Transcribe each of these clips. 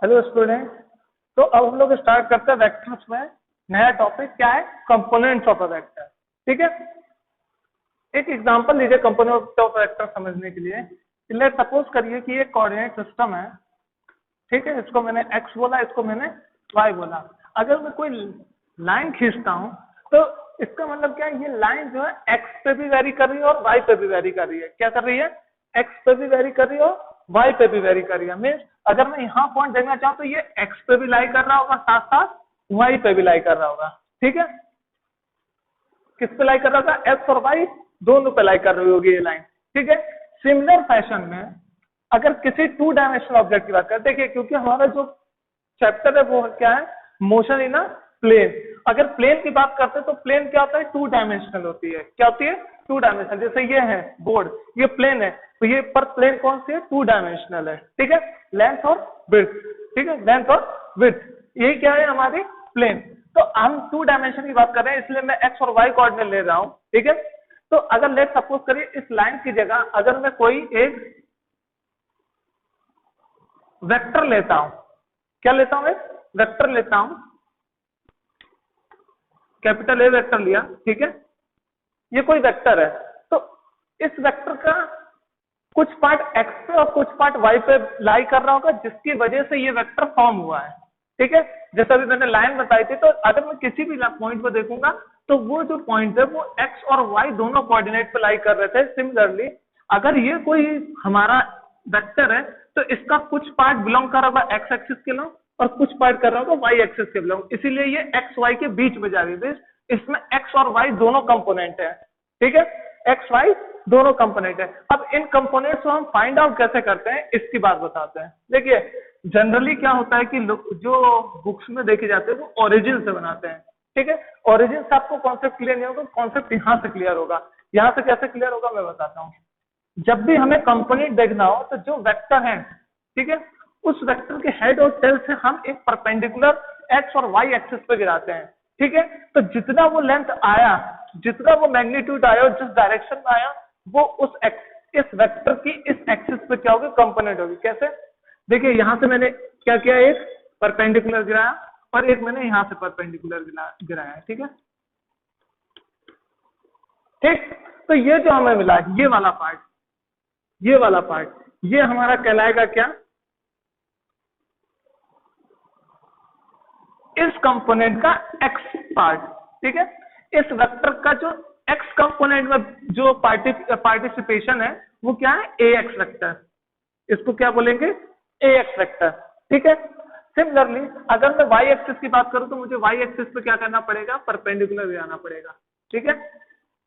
Hello student. तो अब हम लोग स्टार्ट करते हैं वेक्टर्स में। नया टॉपिक क्या है? Components of a vector. ठीक है, एक एग्जांपल लीजिए कंपोनेंट ऑफ वेक्टर समझने के लिए। लेट सपोज करिए कि ये कोऑर्डिनेट सिस्टम है। ठीक है, इसको मैंने x बोला, इसको मैंने y बोला। अगर मैं कोई लाइन खींचता हूँ तो इसका मतलब क्या है? ये लाइन जो है x पे भी वेरी कर रही है और y पे भी वेरी कर रही है। क्या कर रही है? x पे भी वेरी कर रही है और y पे भी वेरी कर रही है। मीन्स अगर मैं यहाँ पॉइंट देखना चाहूँ तो ये x पे भी लाई कर रहा होगा, साथ साथ y पे भी लाई कर रहा होगा। ठीक है, किस पे लाई कर रहा होगा? x और y दोनों पे लाई कर रही होगी ये लाइन। ठीक है, सिमिलर फैशन में अगर किसी टू डायमेंशनल ऑब्जेक्ट की बात करें, देखिए क्योंकि हमारा जो चैप्टर है वो क्या है? Motion in a plane. अगर प्लेन की बात करते हैं तो प्लेन क्या होता है? टू डायमेंशनल होती है। क्या होती है? Two dimensional. जैसे ये है बोर्ड, ये प्लेन है, तो ये पर प्लेन कौन सी है? टू डायमेंशनल है। ठीक है, लेंथ और विड्थ। ठीक है, लेंथ और विड्थ, यही क्या है? हमारी प्लेन। तो हम टू डायमेंशन की बात कर रहे हैं, इसलिए मैं एक्स और वाई कोऑर्डिनेट ले रहा हूं। ठीक है, तो अगर लेट सपोज करिए इस लाइन की जगह अगर मैं कोई एक वेक्टर लेता हूं। क्या लेता हूं? एक वेक्टर लेता हूं, कैपिटल ए वेक्टर लिया। ठीक है, ये कोई वेक्टर है, तो इस वेक्टर का कुछ पार्ट एक्स पे और कुछ पार्ट वाई पे लाई कर रहा होगा, जिसकी वजह से ये वेक्टर फॉर्म हुआ है। ठीक है, जैसा अभी मैंने लाइन बताई थी, तो अगर मैं किसी भी पॉइंट पर देखूंगा तो वो जो पॉइंट है वो एक्स और वाई दोनों कोऑर्डिनेट पे लाई कर रहे थे। सिमिलरली अगर ये कोई हमारा वेक्टर है तो इसका कुछ पार्ट बिलोंग कर रहा होगा एक्स एक्सिस के लिए और कुछ पार्ट कर रहा होगा वाई एक्सिस के बिलोंग, इसीलिए ये एक्स वाई के बीच में जा रही है। इसमें एक्स और वाई दोनों कंपोनेंट है। ठीक है, एक्स वाई दोनों कंपोनेंट है। अब इन कंपोनेंट्स को हम फाइंड आउट कैसे करते हैं इसकी बात बताते हैं। देखिए जनरली क्या होता है कि जो बुक्स में देखे जाते हैं वो ओरिजिन से बनाते हैं। ठीक है, ओरिजिन से आपको कॉन्सेप्ट क्लियर नहीं होगा, कॉन्सेप्ट यहाँ से क्लियर होगा। यहाँ से कैसे क्लियर होगा मैं बताता हूँ। जब भी हमें कंपोनेंट देखना हो तो जो वेक्टर है, ठीक है, उस वेक्टर के हेड और टेल से हम एक परपेंडिकुलर एक्स और वाई एक्सिस पे गिराते हैं। ठीक है, तो जितना वो लेंथ आया, जितना वो मैग्नीट्यूड आया और जिस डायरेक्शन में आया, वो इस वेक्टर की इस एक्सिस पे क्या होगी? कंपोनेंट होगी। कैसे? देखिए यहां से मैंने क्या किया, एक परपेंडिकुलर गिराया और एक मैंने यहां से परपेंडिकुलर गिराया। ठीक है, ठीक, तो ये जो हमें मिला ये वाला पार्ट, ये वाला पार्ट, ये हमारा कहलाएगा क्या? इस कंपोनेंट का एक्स पार्ट। ठीक है, इस वेक्टर का जो एक्स कंपोनेंट में जो पार्टिसिपेशन है वो क्या है? A X vector. इसको क्या बोलेंगे? ए एक्स वेक्टर। ठीक है, सिमिलरली अगर मैं वाई एक्सिस की बात करूं तो मुझे वाई एक्सिस पे क्या करना पड़ेगा? परपेंडिकुलर गिराना पड़ेगा। ठीक है,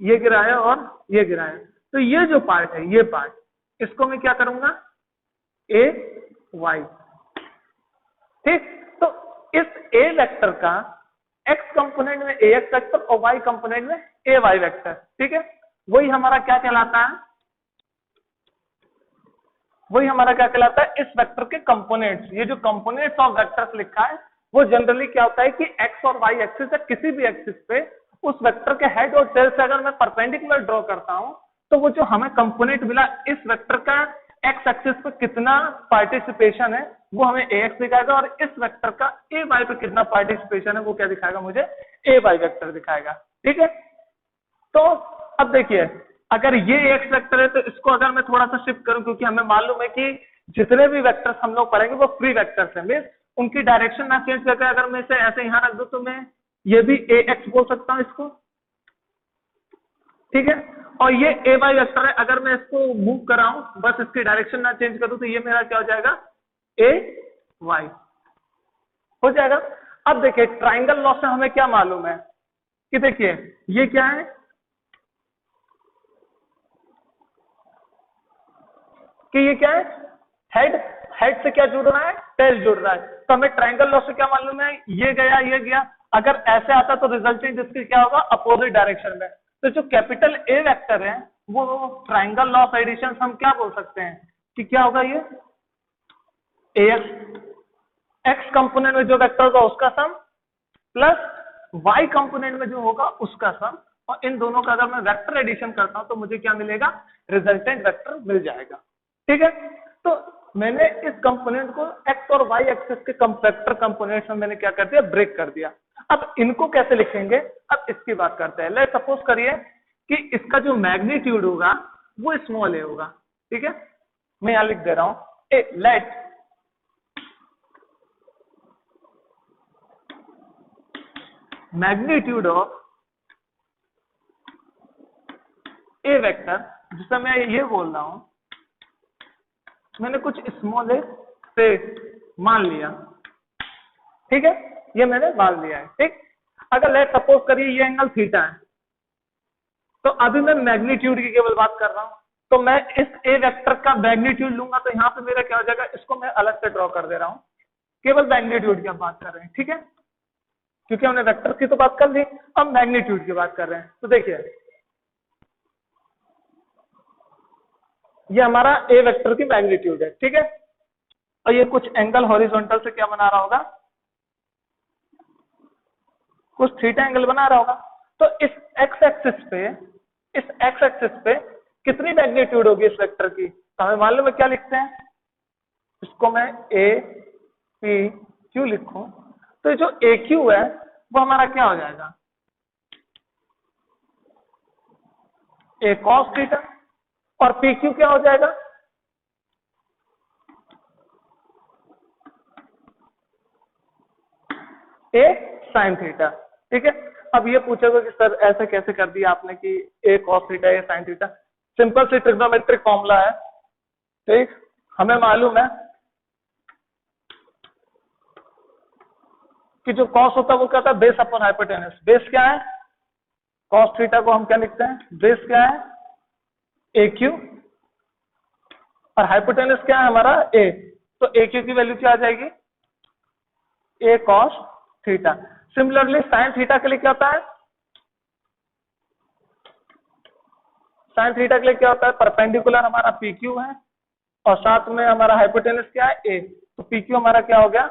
ये गिराया और ये गिराया, तो ये जो पार्ट है, ये पार्ट, इसको मैं क्या करूंगा? ए वाई। ठीक, तो इस ए वेक्टर का एक्स कंपोनेंट में ए एक्स वेक्टर और वाई कंपोनेंट में ए वाई वेक्टर। ठीक है, वही हमारा क्या कहलाता है? वही हमारा क्या कहलाता है? इस वेक्टर के कंपोनेंट्स। ये जो कंपोनेंट्स ऑफ वेक्टर्स लिखा है वो जनरली क्या होता है कि एक्स और वाई एक्सिस या किसी भी एक्सिस पे उस वेक्टर के हेड और टेल से अगर मैं परपेंडिकुलर ड्रॉ करता हूं तो वो जो हमें कंपोनेंट मिला इस वेक्टर का एक्स एक्सिस पे कितना पार्टिसिपेशन है वो हमें ए एक्स दिखाएगा, और इस वेक्टर का ए वाई पे कितना पार्टिसिपेशन है वो क्या दिखाएगा? मुझे ए वाई वेक्टर दिखाएगा। ठीक है, तो अब देखिए अगर ये एक्स वेक्टर है तो इसको अगर मैं थोड़ा सा शिफ्ट करूं, क्योंकि हमें मालूम है कि जितने भी वेक्टर्स हम लोग पढ़ेंगे वो फ्री वेक्टर्स हैं, मींस उनकी डायरेक्शन ना चेंज करके अगर मैं इसे ऐसे यहां रख दूं तो मैं ये भी ए एक्स बोल सकता हूं इसको। ठीक है, और ये ए वाई वेक्टर है, अगर मैं इसको मूव कराऊं, बस इसकी डायरेक्शन ना चेंज करूं, तो ये मेरा क्या हो जाएगा? ए वाई हो जाएगा। अब देखिए ट्राइंगल लॉ से हमें क्या मालूम है कि देखिए ये क्या है कि ये क्या है? हेड, हेड से क्या जुड़ रहा है? टेल जुड़ रहा है। तो हमें ट्राइंगल लॉ से क्या मालूम है? ये गया ये गया, अगर ऐसे आता तो रिजल्टिंग इसकी क्या होगा? अपोजिट डायरेक्शन में। तो जो कैपिटल ए वेक्टर है वो ट्राइंगल लॉ ऑफ एडिशन हम क्या बोल सकते हैं कि क्या होगा? ये ए एक्स कंपोनेंट में जो वेक्टर होगा उसका सम प्लस वाई कंपोनेंट में जो होगा उसका सम, और इन दोनों का अगर मैं वेक्टर एडिशन करता हूं तो मुझे क्या मिलेगा? रिजल्टेंट वेक्टर मिल जाएगा। ठीक है, तो मैंने इस कंपोनेंट को एक्स और वाई एक्सिस के वेक्टर कंपोनेंट्स में मैंने क्या कर दिया, ब्रेक कर दिया। अब इनको कैसे लिखेंगे, अब इसकी बात करते हैं। लेट सपोज करिए कि इसका जो मैग्नीट्यूड होगा वो स्मॉल ए होगा, ठीक है। मैं यहां लिख दे रहा हूं let magnitude of a vector, जिससे मैं ये बोल रहा हूं मैंने कुछ स्मॉल ए से मान लिया, ठीक है, ये मैंने मान लिया है, ठीक। अगर लेट सपोज करिए ये एंगल थीटा है, तो अभी मैं मैग्नीट्यूड की केवल बात कर रहा हूं, तो मैं इस ए वेक्टर का मैग्नीट्यूड लूंगा तो यहाँ पे मेरा क्या हो जाएगा, इसको मैं अलग से ड्रॉ कर दे रहा हूं, केवल मैग्नीट्यूड की बात कर रहे हैं, ठीक है, क्योंकि हमने वेक्टर की तो बात कर ली, अब मैग्नीट्यूड की बात कर रहे हैं। तो देखिए ये हमारा ए वेक्टर की मैग्नीट्यूड है, ठीक है, और ये कुछ एंगल हॉरिजॉन्टल से क्या बना रहा होगा, कुछ थीटा एंगल बना रहा होगा। तो इस एक्स एक्सिस पे कितनी मैग्नीट्यूड होगी इस वेक्टर की, तो हमें मालूम है क्या लिखते हैं, इसको मैं ए पी क्यू लिखूं, तो जो ए क्यू है वो हमारा क्या हो जाएगा, ए कॉस थीटा, और पी क्यू क्या हो जाएगा, ए साइन थीटा, ठीक है। अब ये पूछोगे कि सर ऐसे कैसे कर दिया आपने कि ए कॉस थीटा ए साइन थीटा, सिंपल सी ट्रिग्नोमेट्रिक फॉर्मूला है, ठीक। हमें मालूम है कि जो कॉस होता है वो क्या होता है, बेस अपॉन हाइपोटेनस। बेस क्या है, कॉस थीटा को हम क्या लिखते हैं, बेस क्या है, ए क्यू, और हाइपोटेनस क्या है हमारा ए, तो ए क्यू की वैल्यू क्या आ जाएगी, A cos theta. Similarly sine theta के लिए क्या होता है, साइन थीटा के लिए क्या होता है, परपेंडिकुलर हमारा पी क्यू है और साथ में हमारा हाइपोटेनस क्या है ए, तो पी क्यू हमारा क्या हो गया,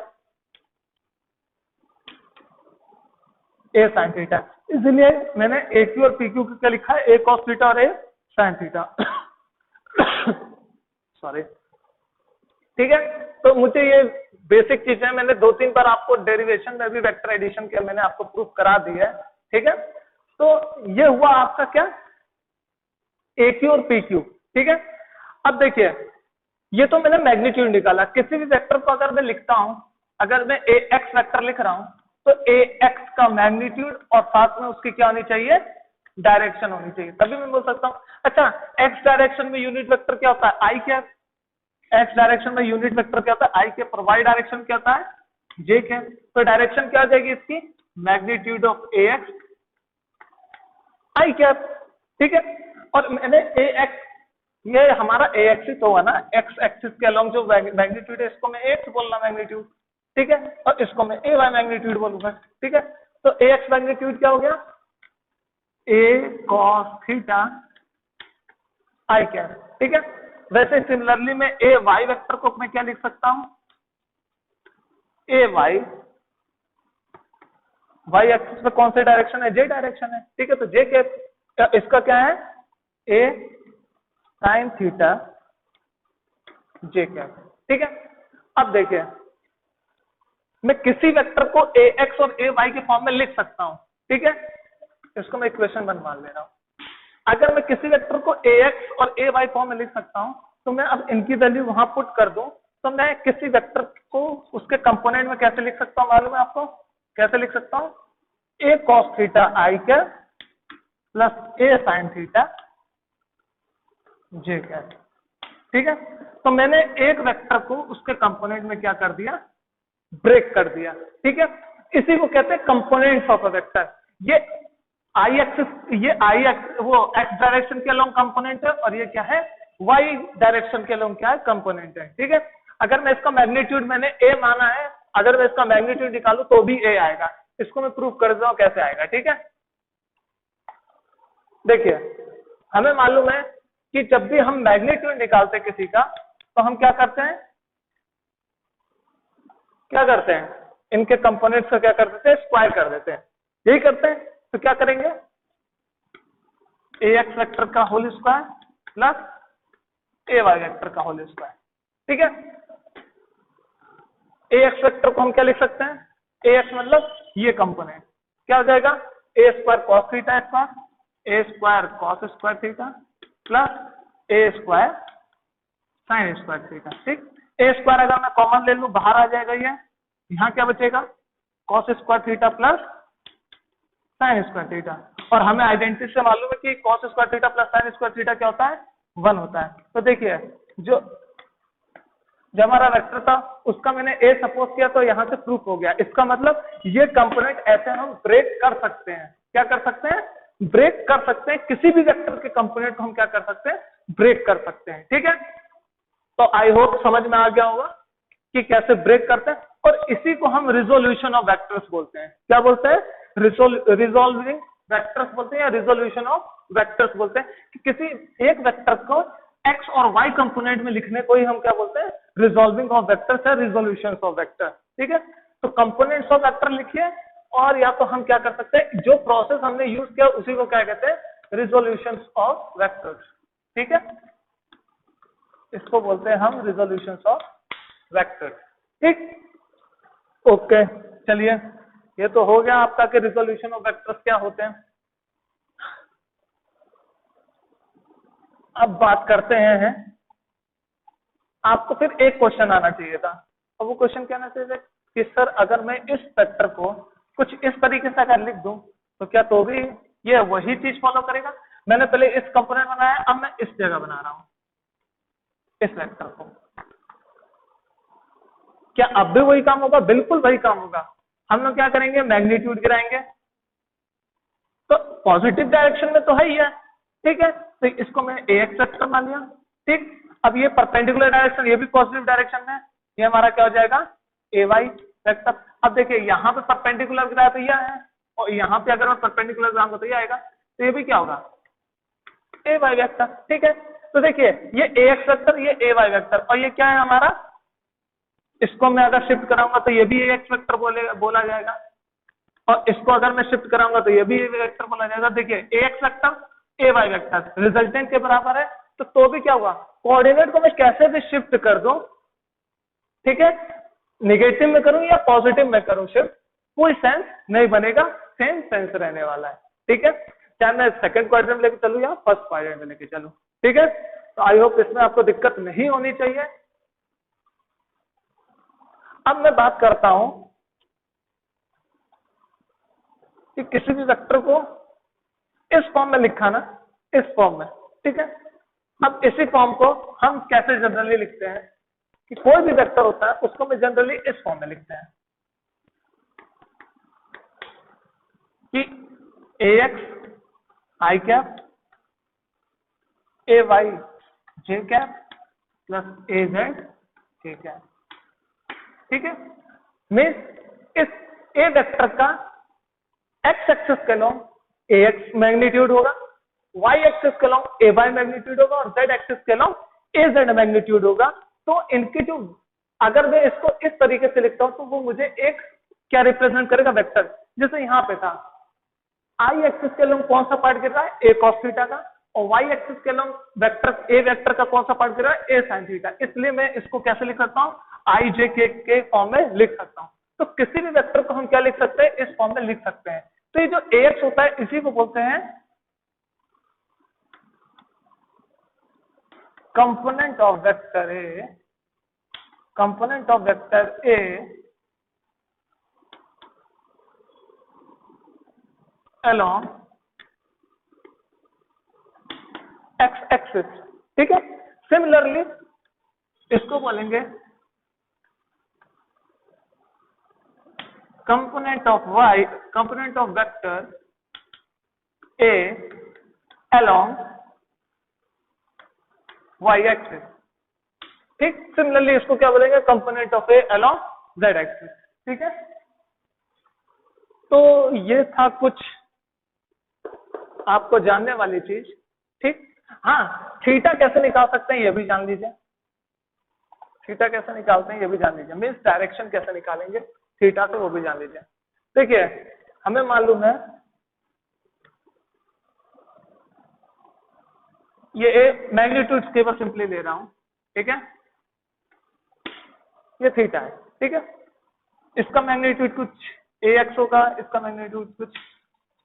ए साइन थीटा। इसलिए मैंने ए क्यू और पी क्यू को क्या लिखा है, ए कॉस थीटा और ए साइन थीटा। सॉरी, ठीक है। तो मुझे ये बेसिक चीजें मैंने 2-3 बार आपको डेरिवेशन में भी वेक्टर एडिशन के मैंने आपको प्रूफ करा दी है, ठीक है। तो ये हुआ आपका क्या, ए क्यू और पी क्यू, ठीक है। अब देखिए ये तो मैंने मैग्नीट्यूड निकाला, किसी भी वेक्टर को अगर मैं लिखता हूं, अगर मैं ए एक्स वेक्टर लिख रहा हूं तो ए एक्स का मैग्नीट्यूड और साथ में उसकी क्या होनी चाहिए, डायरेक्शन होनी चाहिए, तभी मैं बोल सकता हूं। अच्छा, एक्स डायरेक्शन में यूनिट वेक्टर क्या होता है, आई कैप, एक्स डायरेक्शन में यूनिट वेक्टर क्या होता है, आई कैप, और वाई डायरेक्शन क्या होता है, जे कैप। तो डायरेक्शन क्या हो जाएगी इसकी, magnitude of A X I cap, ठीक है। और मैंने ए एक्स, ये हमारा ए एक्सिस होगा ना, एक्स एक्सिस के अलोंग जो मैग्नीट्यूड है इसको मैं एक्स बोलना मैग्नीट्यूड, ठीक है, और इसको मैं ए वाई मैग्नीट्यूड बोलूंगा, ठीक है। तो ए एक्स मैग्नीट्यूड क्या हो गया, ए कॉस थीटा आई कैप, ठीक है। वैसे सिमिलरली मैं ए वाई वेक्टर को मैं क्या लिख सकता हूं, ए वाई, वाई एक्सिस में कौन सी डायरेक्शन है, जे डायरेक्शन है, ठीक है। तो जे कैप इसका क्या है, ए साइन थीटा जे कैप, ठीक है। अब देखिए मैं किसी वेक्टर को ए एक्स और ए वाई के फॉर्म में लिख सकता हूं, ठीक है, इसको मैं इक्वेशन वन मान ले रहा हूं। अगर मैं किसी वेक्टर को ए एक्स और ए वाई फॉर्म में लिख सकता हूं, तो मैं अब इनकी वैल्यू वहां पुट कर दूं, तो मैं किसी वेक्टर को उसके कंपोनेंट में कैसे लिख सकता हूं, मालूम है आपको, कैसे लिख सकता हूं, ए कॉस थीटा आई कैप प्लस ए साइन थीटा जे कैप, ठीक है। तो मैंने एक वेक्टर को उसके कंपोनेंट में क्या कर दिया, ब्रेक कर दिया, ठीक है। इसी को कहते हैं कंपोनेंट्स ऑफ अ वेक्टर। ये आई एक्सिस, ये आई एक्स वो एक्स डायरेक्शन के अलोंग कंपोनेंट है, और ये क्या है, वाई डायरेक्शन के अलोंग क्या है, कंपोनेंट है, ठीक है। अगर मैं इसका मैग्नीट्यूड मैंने ए माना है, अगर मैं इसका मैग्नीट्यूड निकालू तो भी ए आएगा, इसको मैं प्रूफ कर देता हूं कैसे आएगा, ठीक है। देखिए हमें मालूम है कि जब भी हम मैग्नीट्यूड निकालते हैं किसी का, तो हम क्या करते हैं, क्या करते हैं, इनके कंपोनेंट्स को क्या कर देते हैं, स्क्वायर कर देते हैं, यही करते हैं। तो क्या करेंगे, ए एक्स वेक्टर का होल स्क्वायर प्लस ए वाई वेक्टर का होल स्क्वायर, ठीक है। ए एक्स वेक्टर को हम क्या लिख सकते हैं, ए एक्स मतलब ये कंपोनेंट क्या हो जाएगा, A square cos theta square, A square cos square theta plus A square sine square theta. ठीक, ए स्क्वायर अगर मैं कॉमन ले लूं बाहर आ जाएगा, ये यहाँ क्या बचेगा, cos square theta plus sign square theta. और हमें आइडेंटिटी से मालूम है कि cos square theta plus sign square theta क्या होता है, 1 होता है। तो देखिए जो हमारा वेक्टर था उसका मैंने ए सपोज किया तो यहाँ से प्रूफ हो गया। इसका मतलब ये कंपोनेंट ऐसे हम ब्रेक कर सकते हैं, क्या कर सकते हैं, ब्रेक कर सकते हैं, किसी भी वेक्टर के कंपोनेंट को हम क्या कर सकते हैं, ब्रेक कर सकते हैं। ठीक है, तो आई होप समझ में आ गया होगा कि कैसे ब्रेक करते हैं। और इसी को हम रिजोल्यूशन ऑफ वेक्टर्स बोलते हैं। क्या बोलते हैं, रिजोल्विंग वेक्टर्स बोलते हैं या रिजोल्यूशन ऑफ वेक्टर्स बोलते हैं कि किसी एक वेक्टर को एक्स और वाई कंपोनेंट में लिखने को ही हम क्या बोलते हैं, रिजोल्विंग ऑफ वेक्टर्स या रिजोल्यूशन ऑफ वेक्टर। ठीक है, तो कंपोनेंट्स ऑफ वेक्टर लिखिए, और या तो हम क्या कर सकते हैं, जो प्रोसेस हमने यूज किया उसी को क्या कहते हैं, रिजोल्यूशन ऑफ वेक्टर्स। ठीक है, इसको बोलते हैं हम रिजोल्यूशन ऑफ वेक्टर। ठीक, ओके चलिए, ये तो हो गया आपका कि रिजोल्यूशन ऑफ वेक्टर्स क्या होते हैं। अब बात करते हैं, आपको फिर एक क्वेश्चन आना चाहिए था, और वो क्वेश्चन क्या आना चाहिए कि सर अगर मैं इस वेक्टर को कुछ इस तरीके से अगर लिख दूं तो क्या तो भी ये वही चीज फॉलो करेगा। मैंने पहले इस कंपोनेंट बनाया, अब मैं इस जगह बना रहा हूं इस वेक्टर को, क्या अब भी वही काम होगा, बिल्कुल वही काम होगा। हम लोग क्या करेंगे, मैग्नीट्यूड गिराएंगे, तो पॉजिटिव डायरेक्शन में तो है ही है। ठीक है, तो इसको मैं ए एक्स वेक्टर मान लिया। ठीक, अब ये परपेंडिकुलर डायरेक्शन, ये भी पॉजिटिव डायरेक्शन में, ये हमारा क्या हो जाएगा, ए वाई वेक्टर। अब देखिए यहाँ पे परपेंडिकुलर गिराया तो यह है, और यहाँ पे अगर मैं परपेंडिकुलर गिराऊंगा तो ये आएगा, तो ये भी क्या होगा, ए वाई वेक्टर। ठीक है, तो देखिए ये ए एक्स वेक्टर, ये ए वाई वेक्टर, और ये क्या है हमारा, इसको मैं अगर शिफ्ट कराऊंगा तो ये भी ए एक्स वेक्टर बोला जाएगा, और इसको अगर मैं शिफ्ट कराऊंगा तो ये भी ए वेक्टर बोला जाएगा। देखिए A X vector A Y vector resultant के बराबर है, तो भी क्या हुआ, कोऑर्डिनेट को मैं कैसे भी शिफ्ट कर दूं, ठीक है, निगेटिव में करूं या पॉजिटिव में करूं शिफ्ट, कोई सेंस नहीं बनेगा, सेम सेंस रहने वाला है। ठीक है, चाहे मैं सेकंड क्वाड्रेंट में लेके चलूं या फर्स्ट क्वाड्रेंट में लेके चलूं। ठीक है, तो आई होप इसमें आपको दिक्कत नहीं होनी चाहिए। अब मैं बात करता हूं कि किसी भी वेक्टर को इस फॉर्म में लिखा ना, इस फॉर्म में। ठीक है, अब इसी फॉर्म को हम कैसे जनरली लिखते हैं कि कोई भी वेक्टर होता है उसको मैं जनरली इस फॉर्म में लिखते हैं कि A X I cap A Y J cap plus A Z K cap. ठीक है, मीन्स इस ए वेक्टर का एक्स एक्सिस के लॉन्ग ए एक्स मैग्नीट्यूड होगा, वाई एक्सिस के लॉन्ग ए वाई मैग्नीट्यूड होगा, और जेड एक्सिस के लॉन्ग ए जेड मैग्नीट्यूड होगा। तो इनकी जो, अगर मैं इसको इस तरीके से लिखता हूं तो वो मुझे एक क्या रिप्रेजेंट करेगा, वेक्टर। जैसे यहां पे था आई एक्सिस के लॉन्ग कौन सा पार्ट गिर रहा है, ए कॉस थीटा का, और वाई एक्सिस के लॉन्ग वेक्टर ए वेक्टर का कौन सा पार्ट गिर रहा है, ए साइन थीटा। इसलिए मैं इसको कैसे लिख सकता हूं, आई जे के फॉर्म में लिख सकता हूं। तो किसी भी वेक्टर को हम क्या लिख सकते हैं, इस फॉर्म में लिख सकते हैं। तो ये जो ए एक्स होता है इसी को बोलते हैं component of vector A, component of vector A along x axis. ठीक है, सिमिलरली इसको बोलेंगे component of y, component of vector a along y axis. ठीक, सिमिलरली इसको क्या बोलेंगे, component of a along z axis. ठीक है, तो ये था कुछ आपको जानने वाली चीज। ठीक, हाँ, थीटा कैसे निकाल सकते हैं ये भी जान लीजिए, थीटा कैसे निकालते हैं ये भी जान लीजिए, मीन्स डायरेक्शन कैसे निकालेंगे थीटा से वो भी जान लीजिए। देखिए हमें मालूम है ये मैग्नीट्यूड केवल सिंपली ले रहा हूं। ठीक है, ये थीटा है, ठीक है। इसका मैग्नीट्यूड कुछ ax होगा, इसका मैग्नीट्यूड कुछ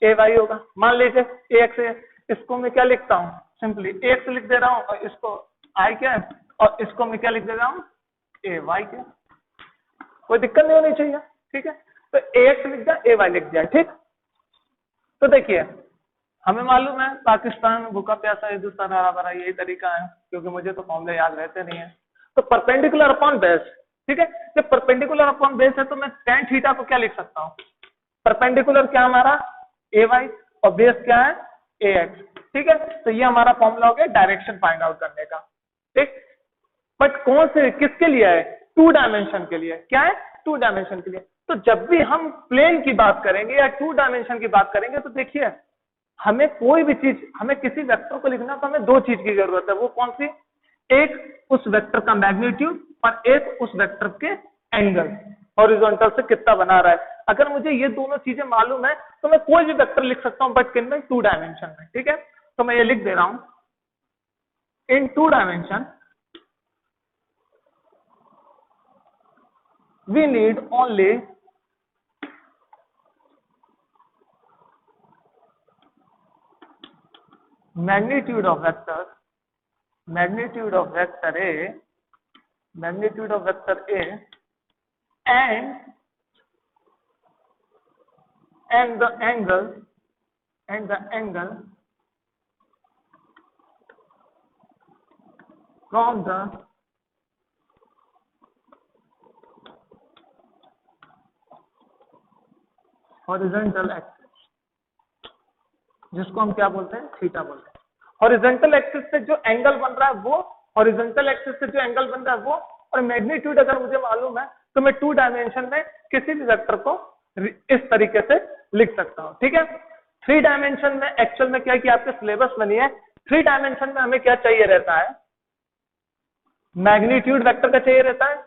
ay होगा। मान लीजिए ax है, इसको मैं क्या लिखता हूँ, सिंपली ax लिख दे रहा हूँ और इसको I क्या है, और इसको मैं क्या लिख दे रहा हूँ ay क्या, कोई दिक्कत नहीं होनी चाहिए। ठीक है, तो ax लिख दिया, ay लिख दिया। ठीक, तो देखिए हमें मालूम है पाकिस्तान में भूखा प्यासा हिंदुस्तान हरा भरा, यही तरीका है, क्योंकि मुझे तो फॉर्मूले याद रहते नहीं है। तो परपेंडिकुलर अपॉन बेस, ठीक है, जब परपेंडिकुलर अपॉन बेस है तो मैं tan थीटा को क्या लिख सकता हूँ, परपेंडिकुलर क्या हमारा ay और बेस क्या है ax। ठीक है, तो ये हमारा फॉर्मूला हो गया डायरेक्शन फाइंड आउट करने का। ठीक, बट कौन से किसके लिए है, 2 डायमेंशन के लिए। क्या है, 2 डायमेंशन के लिए। तो जब भी हम प्लेन की बात करेंगे या 2 डायमेंशन की बात करेंगे तो देखिए हमें कोई भी चीज, हमें किसी वेक्टर को लिखना तो हमें 2 चीज की जरूरत है। वो कौन सी, एक उस वेक्टर का मैग्नीट्यूड और एक उस वेक्टर के एंगल हॉरिजॉन्टल से कितना बना रहा है। अगर मुझे ये दोनों चीजें मालूम है तो मैं कोई भी वेक्टर लिख सकता हूं, बट किन में, 2 डायमेंशन में। ठीक है, तो मैं ये लिख दे रहा हूं, इन 2 dimension we need only magnitude of vector A, magnitude of vector A and the angle from the horizontal axis, जिसको हम क्या बोलते हैं, थीटा बोलते हैं। हॉरिजॉन्टल एक्सिस से जो एंगल बन रहा है वो, हॉरिजॉन्टल एक्सिस से जो एंगल बन रहा है वो, और मैग्नीट्यूड अगर मुझे मालूम है तो मैं 2 डायमेंशन में किसी भी वेक्टर को इस तरीके से लिख सकता हूं। ठीक है, 3 डायमेंशन में एक्चुअल में क्या किया, आपके सिलेबस बनी है, 3 डायमेंशन में हमें क्या चाहिए रहता है, मैग्नीट्यूड वेक्टर का चाहिए रहता है,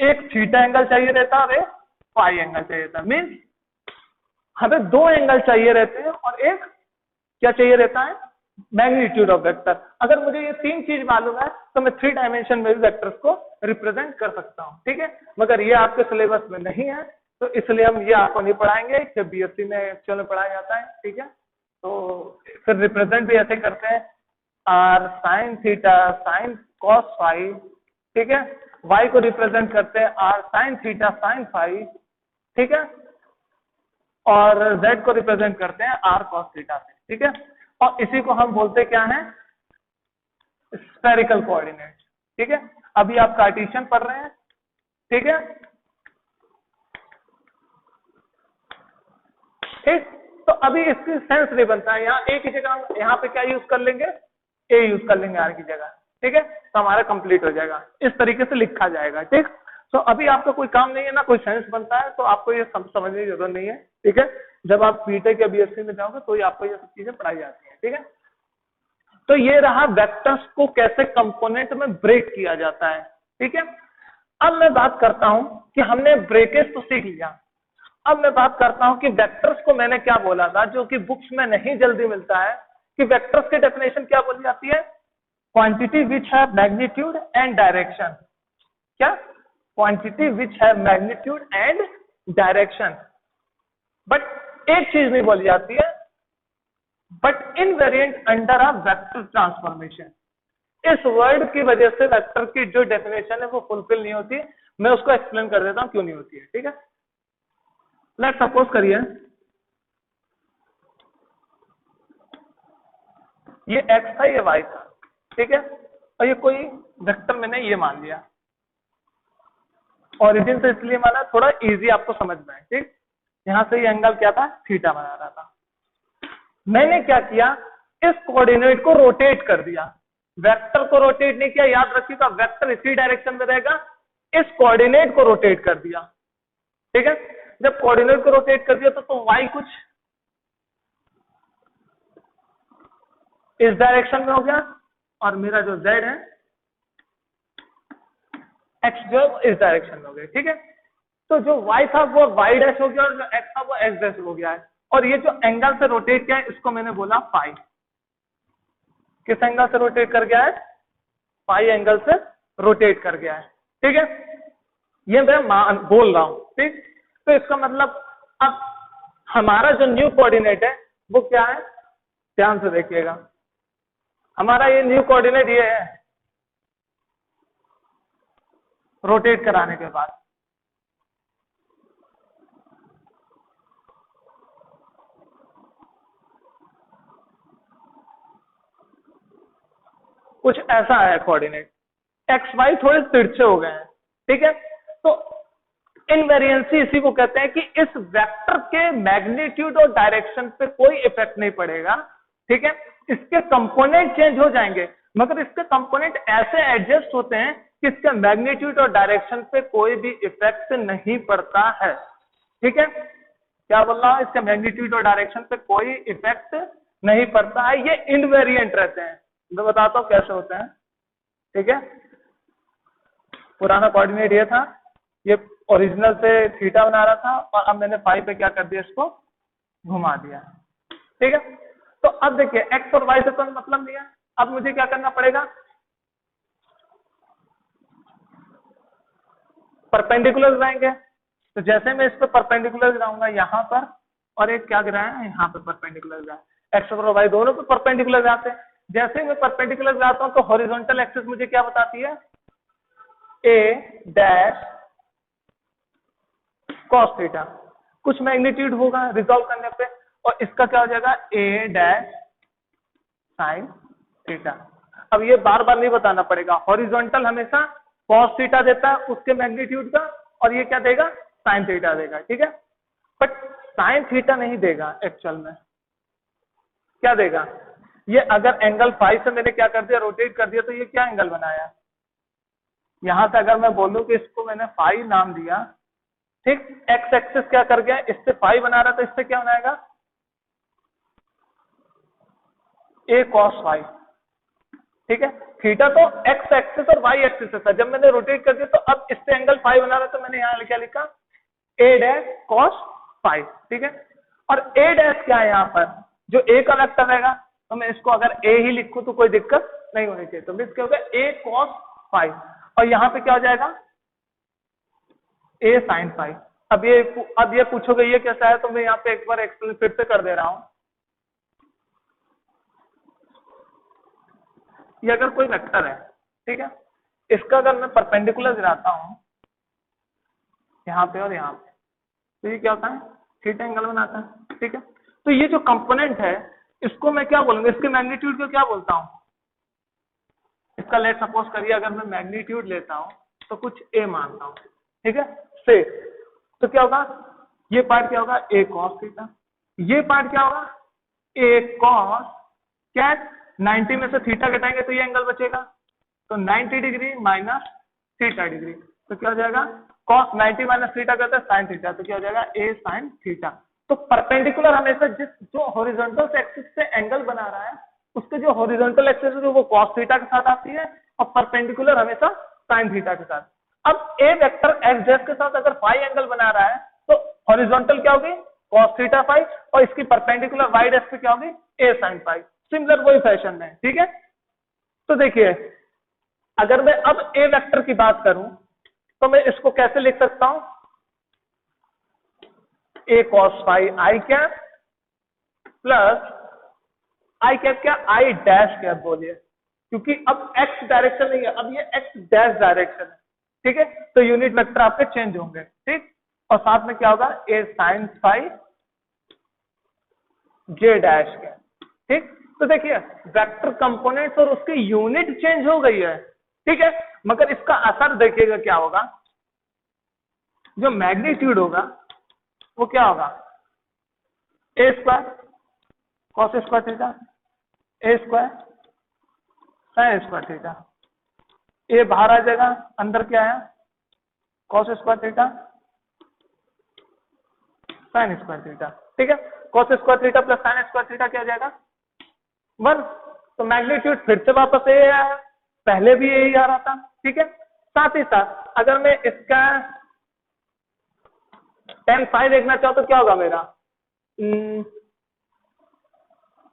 एक थीटा एंगल चाहिए रहता है और एक फाई एंगल चाहिए रहता है। मीन्स हमें 2 एंगल चाहिए रहते हैं और एक क्या चाहिए रहता है, मैग्नीट्यूड ऑफ वेक्टर। अगर मुझे ये 3 चीज मालूम है तो मैं 3 डायमेंशन में भी वेक्टर्स को रिप्रेजेंट कर सकता हूं। ठीक है, मगर ये आपके सिलेबस में नहीं है तो इसलिए हम ये आपको नहीं पढ़ाएंगे, जब बीएससी में एक्चुअल में पढ़ाया जाता है। ठीक है, तो फिर रिप्रेजेंट भी ऐसे करते हैं, R sine theta sine cos phi. ठीक है, वाई को रिप्रेजेंट करते हैं R sine theta sine phi. ठीक है, और z को रिप्रेजेंट करते हैं r cos थीटा से। ठीक है, और इसी को हम बोलते क्या है, स्फेरिकल कोऑर्डिनेट। ठीक है, अभी आप कार्टेशियन पढ़ रहे हैं। ठीक है, ठीक, तो अभी इसकी सेंस नहीं बनता है, यहाँ a की जगह यहाँ पे क्या यूज कर लेंगे, a यूज कर लेंगे r की जगह। ठीक है, तो हमारा कंप्लीट हो जाएगा, इस तरीके से लिखा जाएगा। ठीक, तो अभी आपका कोई काम नहीं है ना, कोई सेंस बनता है, तो आपको ये समझने की जरूरत नहीं है। ठीक है, जब आप बीटेक या बीएससी में जाओगे तो आपको ये सब चीजें पढ़ाई जाती है। ठीक है, तो ये रहा वेक्टर्स को कैसे कंपोनेंट में ब्रेक किया जाता है। ठीक है, अब मैं बात करता हूं कि हमने ब्रेकेज तो सीख लिया, अब मैं बात करता हूं कि वेक्टर्स को मैंने क्या बोला था, जो कि बुक्स में नहीं जल्दी मिलता है, कि वेक्टर्स की डेफिनेशन क्या बोली जाती है, quantity which have magnitude and direction. क्या, quantity which have magnitude and direction. But एक चीज नहीं बोली जाती है, but invariant under a vector transformation. इस वर्ड की वजह से वेक्टर की जो डेफिनेशन है वो फुलफिल नहीं होती। मैं उसको एक्सप्लेन कर देता हूं क्यों नहीं होती है। ठीक है, लेट सपोज करिए ये x था, ये y था। ठीक है, और ये कोई वेक्टर मैंने ये मान लिया, ओरिजिन से इसलिए माना थोड़ा इजी आपको समझ में आए। ठीक, यहां से ये एंगल क्या था, थीटा बना रहा था। मैंने क्या किया, इस कोऑर्डिनेट को रोटेट कर दिया, वेक्टर को रोटेट नहीं किया, याद रखिएगा वेक्टर इसी डायरेक्शन में रहेगा, इस कोऑर्डिनेट को रोटेट कर दिया। ठीक है, जब कोऑर्डिनेट को रोटेट कर दिया तो y कुछ इस डायरेक्शन में हो गया और मेरा जो z है x जो इस डायरेक्शन में हो गया। ठीक है, तो जो y था वो y डैश हो गया और जो x था वो x डैश हो गया है, और ये जो एंगल से रोटेट किया है इसको मैंने बोला फाई। किस एंगल से रोटेट कर गया है, फाई एंगल से रोटेट कर गया है। ठीक है, ये मैं बोल रहा हूं, ठीक। तो इसका मतलब अब हमारा जो न्यू कोऑर्डिनेट है वो क्या है, ध्यान से देखिएगा। हमारा ये न्यू कोऑर्डिनेट ये है रोटेट कराने के बाद। कुछ ऐसा है कोऑर्डिनेट, एक्स वाई थोड़े तिरछे हो गए हैं, ठीक है। तो इनवेरिएंसी इसी को कहते हैं कि इस वेक्टर के मैग्नीट्यूड और डायरेक्शन पे कोई इफेक्ट नहीं पड़ेगा, ठीक है। इसके कंपोनेंट चेंज हो जाएंगे मगर इसके कंपोनेंट ऐसे एडजस्ट होते हैं कि इसके मैग्नीट्यूड और डायरेक्शन पे कोई भी इफेक्ट नहीं पड़ता है, ठीक है। क्या बोल रहा हूं, इसके मैग्नीट्यूड और डायरेक्शन पे कोई इफेक्ट नहीं पड़ता है, ये इनवेरिएंट रहते हैं। मैं बताता हूं कैसे होते हैं, ठीक है। पुराना कोऑर्डिनेट ये था, ये ओरिजिनल से थीटा बना रहा था और अब मैंने फाई पे क्या कर दिया, इसको घुमा दिया, ठीक है। तो अब देखिए एक्स और वाई से कोई मतलब नहीं है, अब मुझे क्या करना पड़ेगा, परपेंडिकुलर गिराएंगे। तो जैसे मैं इस पर परपेंडिकुलर गिराऊंगा यहाँ पर, और एक क्या गिराया है यहाँ पे परपेंडिकुलर गिराया, एक्स और वाई दोनों पे परपेंडिकुलर गिराते हैं। जैसे मैं परपेंडिकुलर गिराता हूं तो हॉरिजॉन्टल एक्सिस मुझे क्या बताती है, ए डैश कॉस थीटा, कुछ मैग्नीट्यूड होगा रिजॉल्व करने पे, और इसका क्या हो जाएगा ए डैश साइन थीटा। अब ये बार बार नहीं बताना पड़ेगा, हॉरिजॉन्टल हमेशा कॉस थीटा देता है उसके मैग्नीट्यूड का, और ये क्या देगा, साइन थीटा देगा, ठीक है। बट साइन थीटा नहीं देगा, एक्चुअल में क्या देगा, ये अगर एंगल फाइव से मैंने क्या कर दिया, रोटेट कर दिया, तो ये क्या एंगल बनाया, यहां से अगर मैं बोलूं कि इसको मैंने फाइव नाम दिया, ठीक, एक्स एक्सिस क्या कर गया, इससे फाइव बना रहा, तो इससे क्या बनाएगा, ए कॉस फाइव, ठीक है। थीटा तो एक्स एक्सिस और वाई एक्सिस था, जब मैंने रोटेट कर दिया तो अब इससे एंगल फाइव बना रहा, तो मैंने यहाँ क्या लिखा, ए डैश कॉस फाइव, ठीक है। और ए डैश क्या है यहाँ पर, जो ए का वेक्टर रहेगा, तो मैं इसको अगर ए ही लिखूं तो कोई दिक्कत नहीं होनी चाहिए, तो मीन्स क्या होगा, ए कॉस फाइव, और यहाँ पे क्या हो जाएगा, ए साइन फाइव। अब ये पूछोगे ये कैसा है, तो मैं यहाँ पे एक बार एक्सप्लेन फिर से कर दे रहा हूँ। ये अगर कोई वेक्टर है, ठीक है, इसका अगर मैं परपेंडिकुलर गिराता हूं यहाँ पे और यहाँ पे, तो ये क्या होता है, थीटा एंगल बनाता है, ठीक है। तो ये जो कंपोनेंट है इसको मैं क्या बोलूंगा, इसके मैग्नीट्यूड को क्या बोलता हूँ, इसका लेट सपोज करिए अगर मैं मैग्नीट्यूड लेता हूँ तो कुछ ए मानता हूँ, ठीक है, से, तो क्या होगा, ये पार्ट क्या होगा, ए कॉस थीटा, ये पार्ट क्या होगा, ए कॉस, क्या 90 में से थीटा घटाएंगे तो ये एंगल बचेगा, तो 90 डिग्री माइनस थीटा डिग्री, तो क्या हो जाएगा, cos 90 माइनस थीटा करता है साइन थीटा, तो क्या हो जाएगा ए साइन थीटा। तो परपेंडिकुलर हमेशा जो हॉरिजॉन्टल एक्सिस से एंगल बना रहा है उसके जो हॉरिजॉन्टल एक्सिस है वो cos थीटा के साथ आती है, और परपेंडिकुलर हमेशा साइन थीटा के साथ। अब ए वेक्टर एक्स डैश के साथ अगर फाई एंगल बना रहा है तो हॉरिजॉन्टल क्या होगी, cos थीटा फाई, और इसकी परपेंडिकुलर वाई डैश पे क्या होगी, ए साइन फाई, सिमिलर वही फैशन में, ठीक है। तो देखिए अगर मैं अब ए वेक्टर की बात करूं तो मैं इसको कैसे लिख सकता हूं, ए कॉस फाई आई कैप प्लस आई कैप, क्या आई डैश कैप बोलिए, क्योंकि अब एक्स डायरेक्शन नहीं है, अब ये एक्स डैश डायरेक्शन है, ठीक है। तो यूनिट वेक्टर आपके चेंज होंगे, ठीक, और साथ में क्या होगा, ए sine phi J dash cap, ठीक। तो देखिए वेक्टर कंपोनेंट्स और उसकी यूनिट चेंज हो गई है, ठीक है, मगर इसका असर देखिएगा क्या होगा, जो मैग्नीट्यूड होगा वो क्या होगा, ए स्क्वायर कॉस स्क्वायर थीटा, ए स्क्वायर साइन स्क्वायर थीटा, ए बाहर आ जाएगा, अंदर क्या है, cos square theta sine square theta, ठीक है। Cos square theta plus sign square theta क्या हो जाएगा, 1। तो मैग्नीट्यूड फिर से वापस ए आया, पहले भी यही आ रहा था, ठीक है। साथ ही साथ अगर मैं इसका tan फाई देखना चाहूँ तो क्या होगा मेरा,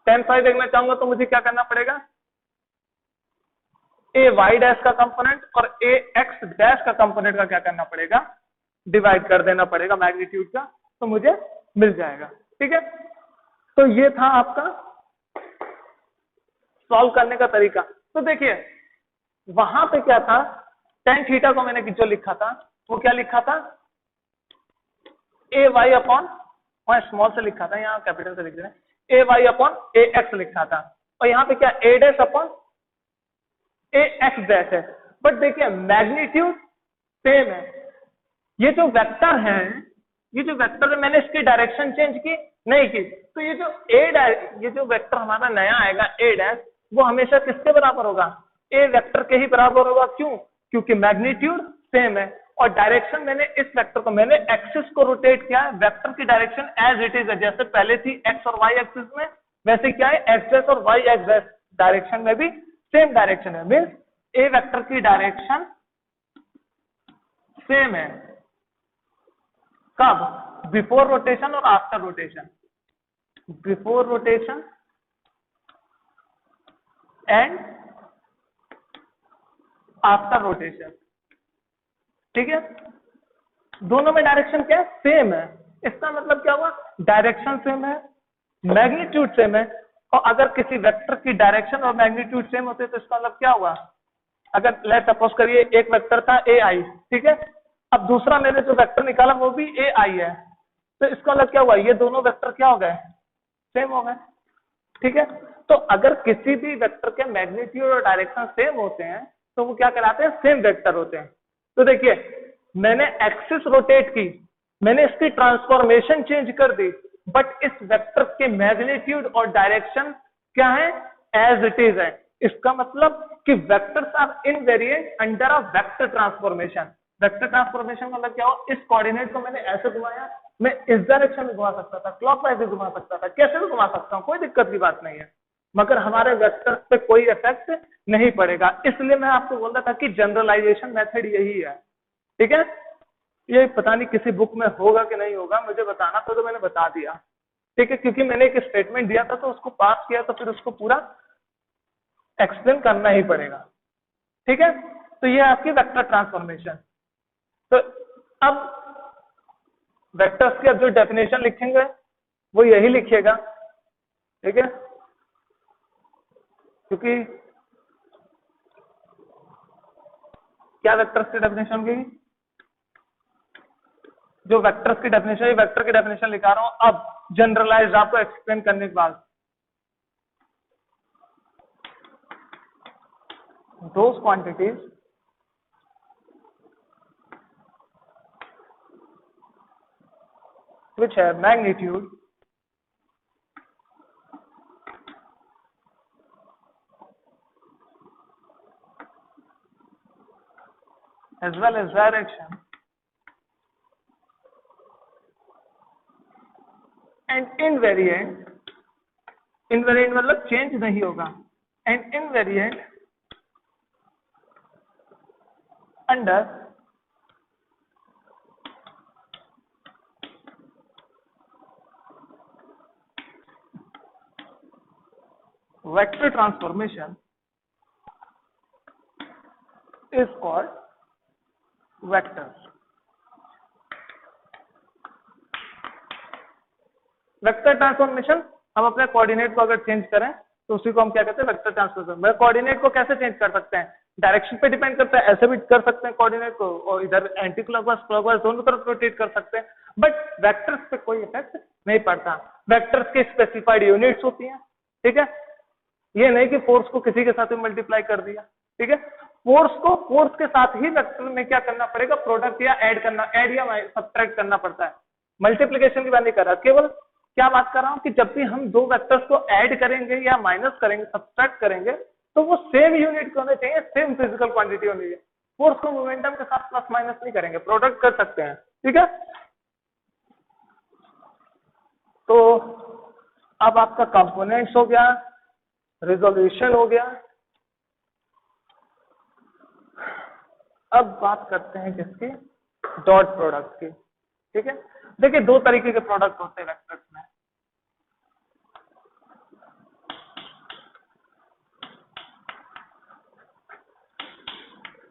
tan फाई देखना चाहूंगा तो मुझे क्या करना पड़ेगा, ए वाई डैश का कंपोनेंट और ए एक्स डैश का कंपोनेंट का क्या करना पड़ेगा, डिवाइड कर देना पड़ेगा मैग्नीट्यूड का, तो मुझे मिल जाएगा। ठीक है, तो ये था आपका सॉल्व करने का तरीका। तो देखिए वहां पे क्या था, टेन थीटा को मैंने जो लिखा था वो क्या लिखा था, ए वाई अपॉन, वहां स्मॉल से लिखा था, यहाँ कैपिटल से लिख रहे हैं, ए वाई अपॉन ए एक्स लिखा था, और यहाँ पे क्या ए डैश अपॉन ए एक्स डैश है। बट देखिए मैग्नीट्यूड सेम है, ये जो वेक्टर है, ये जो वेक्टर है मैंने इसकी डायरेक्शन चेंज की नहीं की, तो ये जो ये जो वेक्टर हमारा नया आएगा ए डैश, वो हमेशा किसके बराबर होगा, ए वेक्टर के ही बराबर होगा। क्यों, क्योंकि मैग्नीट्यूड सेम है और डायरेक्शन मैंने इस वेक्टर को, मैंने एक्सिस को रोटेट किया है, वेक्टर की डायरेक्शन एज इट इज है, जैसे पहले थी एक्स और वाई एक्सिस में, वैसे क्या है एक्स डैश और वाई एक्स डैश डायरेक्शन में भी सेम डायरेक्शन है, मीन्स ए वेक्टर की डायरेक्शन सेम है। कब, बिफोर रोटेशन और after rotation, before rotation and after rotation. ठीक है, दोनों में डायरेक्शन क्या है, सेम है, इसका मतलब क्या हुआ, डायरेक्शन सेम है, मैग्नीट्यूड सेम है, और अगर किसी वेक्टर की डायरेक्शन और मैग्नीट्यूड सेम होते तो इसका मतलब क्या हुआ, अगर लेट सपोज करिए एक वेक्टर था ए आई, ठीक है, अब दूसरा मैंने जो वेक्टर निकाला वो भी ए आई है, तो इसका मतलब क्या हुआ, ये दोनों वेक्टर क्या हो गए, सेम हो गए। ठीक है, तो अगर किसी भी वेक्टर के मैग्नीट्यूड और डायरेक्शन सेम होते हैं तो वो क्या कहलाते हैं, सेम वेक्टर होते हैं। तो देखिए मैंने एक्सिस रोटेट की, मैंने इसकी ट्रांसफॉर्मेशन चेंज कर दी, बट इस वेक्टर के मैग्नीट्यूड और डायरेक्शन क्या है, एज इट इज है। इसका मतलब कि vectors are invariant under a vector transformation. Vector transformation मतलब क्या हो, इस कोऑर्डिनेट को मैंने ऐसे घुमाया, मैं इस डायरेक्शन में घुमा सकता था, क्लॉकवाइज भी घुमा सकता था, कैसे भी घुमा सकता हूँ, कोई दिक्कत की बात नहीं है, मगर हमारे वेक्टर्स पे कोई इफेक्ट नहीं पड़ेगा। इसलिए मैं आपको बोल रहा था कि जनरलाइजेशन मेथड यही है। ठीक है, ये पता नहीं किसी बुक में होगा कि नहीं होगा, मुझे बताना तो मैंने बता दिया। ठीक है, क्योंकि मैंने एक स्टेटमेंट दिया था तो उसको पास किया, तो फिर उसको पूरा एक्सप्लेन करना ही पड़ेगा। ठीक है, तो ये आपकी वेक्टर ट्रांसफॉर्मेशन। तो अब वेक्टर्स की अब जो डेफिनेशन लिखेंगे वो यही लिखिएगा। ठीक है, क्योंकि क्या वेक्टर्स की डेफिनेशन होगी, जो वेक्टर्स की डेफिनेशन है, वेक्टर की डेफिनेशन लिखा रहा हूं अब जनरलाइज आपको एक्सप्लेन करने के बाद। those quantities which have magnitude as well as direction and invariant, invariant मतलब चेंज नहीं होगा, and invariant under vector transformation is called vectors। Vector transformation, हम अपने कोऑर्डिनेट को अगर चेंज करें तो उसी को हम क्या कहते हैं, वेक्टर ट्रांसफॉर्मेशन। मैं कोऑर्डिनेट को कैसे चेंज कर सकते हैं, डायरेक्शन पे डिपेंड करता है, ऐसे भी कर सकते हैं कोऑर्डिनेट को, और इधर एंटी क्लॉकवाइज क्लॉकवाइज दोनों तरफ रोटेट कर सकते हैं, बट वेक्टर्स पे कोई इफेक्ट नहीं पड़ता। वेक्टर्स की स्पेसिफाइड यूनिट्स होती हैं। ठीक है, ये नहीं कि फोर्स को किसी के साथ मल्टीप्लाई कर दिया। ठीक है, फोर्स को फोर्स के साथ ही वेक्टर में क्या करना पड़ेगा, प्रोडक्ट या ऐड करना, ऐड या सब्ट्रैक्ट करना पड़ता है। मल्टीप्लिकेशन की बात नहीं कर रहा, केवल क्या बात कर रहा हूं कि जब भी हम दो वेक्टर्स को ऐड करेंगे या माइनस करेंगे, सब्ट्रैक्ट करेंगे, तो वो सेम यूनिट के होने चाहिए, सेम फिजिकल क्वांटिटी होनी चाहिए। फोर्स को मोमेंटम के साथ प्लस माइनस नहीं करेंगे, प्रोडक्ट कर सकते हैं। ठीक है, तो अब आपका कंपोनेंट्स हो गया, रिजोल्यूशन हो गया। अब बात करते हैं किसकी, डॉट प्रोडक्ट की। ठीक है, देखिए दो तरीके के प्रोडक्ट होते हैं वेक्टर्स में।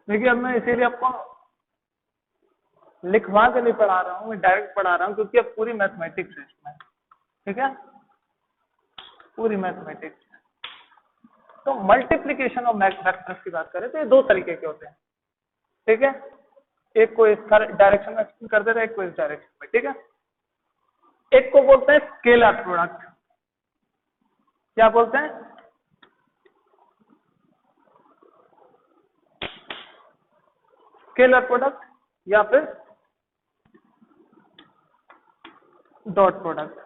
देखिए अब मैं इसीलिए आपको लिखवा के नहीं पढ़ा रहा हूँ, मैं डायरेक्ट पढ़ा रहा हूँ, क्योंकि अब पूरी मैथमेटिक्स है इसमें, ठीक है, पूरी मैथमेटिक्स। तो मल्टीप्लीकेशन ऑफ वेक्टर्स की बात करें तो ये दो तरीके के होते हैं, ठीक है, एक को इस डायरेक्शन में एक्सप्लेन कर दे रहे हैं, एक को इस डायरेक्शन में, ठीक है। एक को बोलते हैं स्केलर प्रोडक्ट, क्या बोलते हैं, स्केलर प्रोडक्ट या फिर डॉट प्रोडक्ट।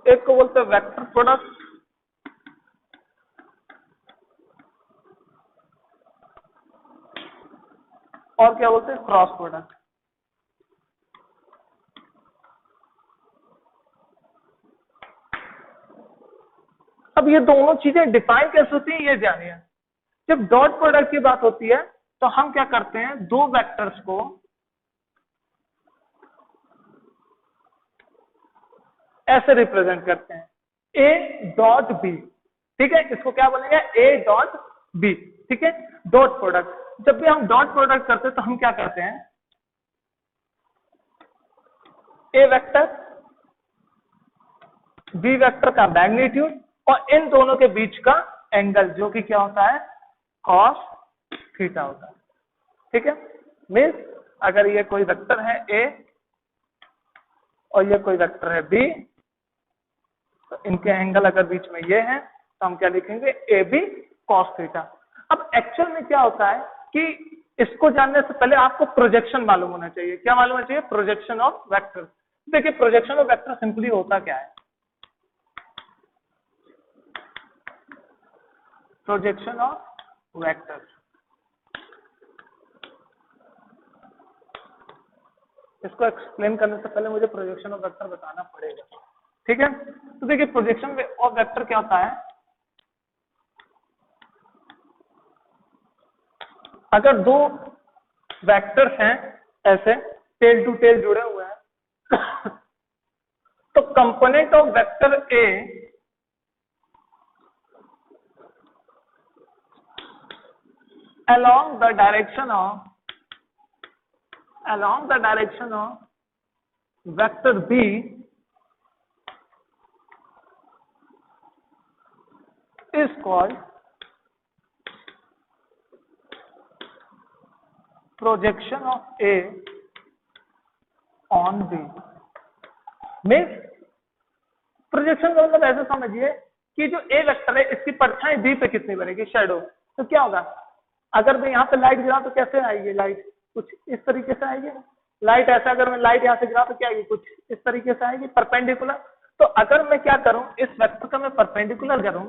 एक को बोलते हैं वेक्टर प्रोडक्ट, और क्या बोलते हैं क्रॉस प्रोडक्ट। अब ये दोनों चीजें डिफाइन कैसे होती है ये जानिए। जब डॉट प्रोडक्ट की बात होती है तो हम क्या करते हैं, दो वेक्टर्स को ऐसे रिप्रेजेंट करते हैं, ए डॉट बी, ठीक है, इसको क्या बोलेंगे, ए डॉट बी, ठीक है, डॉट प्रोडक्ट। जब भी हम डॉट प्रोडक्ट करते हैं तो हम क्या करते हैं, ए वेक्टर बी वेक्टर का मैग्नीट्यूड और इन दोनों के बीच का एंगल जो कि क्या होता है, कॉस थीटा होता है, ठीक है। मीन्स अगर ये कोई वेक्टर है ए और ये कोई वेक्टर है बी, तो इनके एंगल अगर बीच में ये है तो हम क्या लिखेंगे, ए बी कॉस थीटा। अब एक्चुअल में क्या होता है कि इसको जानने से पहले आपको प्रोजेक्शन मालूम होना चाहिए। क्या मालूम होना चाहिए, प्रोजेक्शन ऑफ वेक्टर। देखिए प्रोजेक्शन ऑफ वेक्टर सिंपली होता क्या है, प्रोजेक्शन ऑफ वेक्टर, इसको एक्सप्लेन करने से पहले मुझे प्रोजेक्शन ऑफ वेक्टर बताना पड़ेगा, ठीक है। तो देखिए प्रोजेक्शन ऑफ वेक्टर क्या होता है, अगर दो वेक्टर्स हैं ऐसे टेल टू टेल जुड़े हुए हैं तो component of vector A along the direction of vector B is called projection of A on B। Means projection का मतलब ऐसे समझिए कि जो ए वेक्टर है इसकी परछाई बी पे कितनी बनेगी, शैडो। तो क्या होगा, अगर मैं यहाँ पे लाइट गिरा तो कैसे आएगी लाइट, कुछ इस तरीके से आएगी। लाइट ऐसा अगर मैं लाइट यहाँ से गिरा तो क्या आएगी, कुछ इस तरीके से आएगी, परपेंडिकुलर। तो अगर मैं क्या करूं, इस वेक्टर का मैं परपेंडिकुलर करूं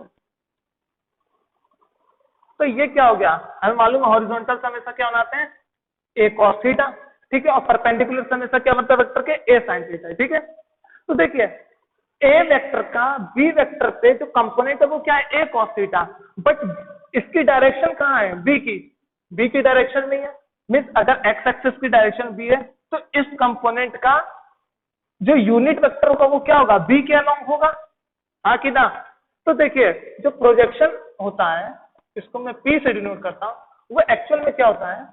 तो ये क्या हो गया, हमें मालूम है हॉरिजॉन्टल से हमेशा क्या बनाते हैं, ए कॉस थीटा, ठीक है, और परपेंडिकुलर से हमेशा क्या बनता है वेक्टर के, ए साइन थीटा, ठीक है। तो देखिए ए वेक्टर का बी वेक्टर पे जो कंपोनेंट है वो क्या है, ए कॉस थीटा, बट इसकी डायरेक्शन कहाँ है, बी की डायरेक्शन नहीं है। मीन्स अगर एक्स एक्सिस की डायरेक्शन बी है तो इस कंपोनेंट का जो यूनिट वेक्टर होगा वो क्या होगा, बी के अलोंग होगा, हाँ कि ना। तो देखिए जो प्रोजेक्शन होता है, इसको मैं पी से डिनोट करता हूं, वो एक्चुअल में क्या होता है,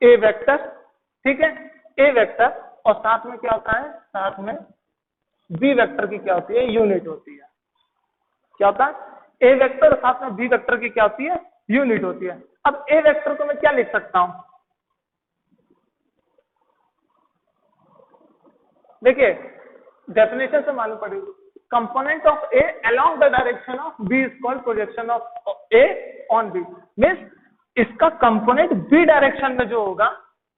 ए वेक्टर, ठीक है, ए वेक्टर और साथ में क्या होता है, साथ में बी वेक्टर की क्या होती है, यूनिट होती है। क्या होता है, ए वेक्टर साथ में बी वेक्टर की क्या होती है, यूनिट होती है। अब ए वेक्टर को मैं क्या लिख सकता हूं, देखिए डेफिनेशन से मालूम पड़ेगी, component of A along the direction of B is called projection of A on B. Means इसका कंपोनेंट बी डायरेक्शन में जो होगा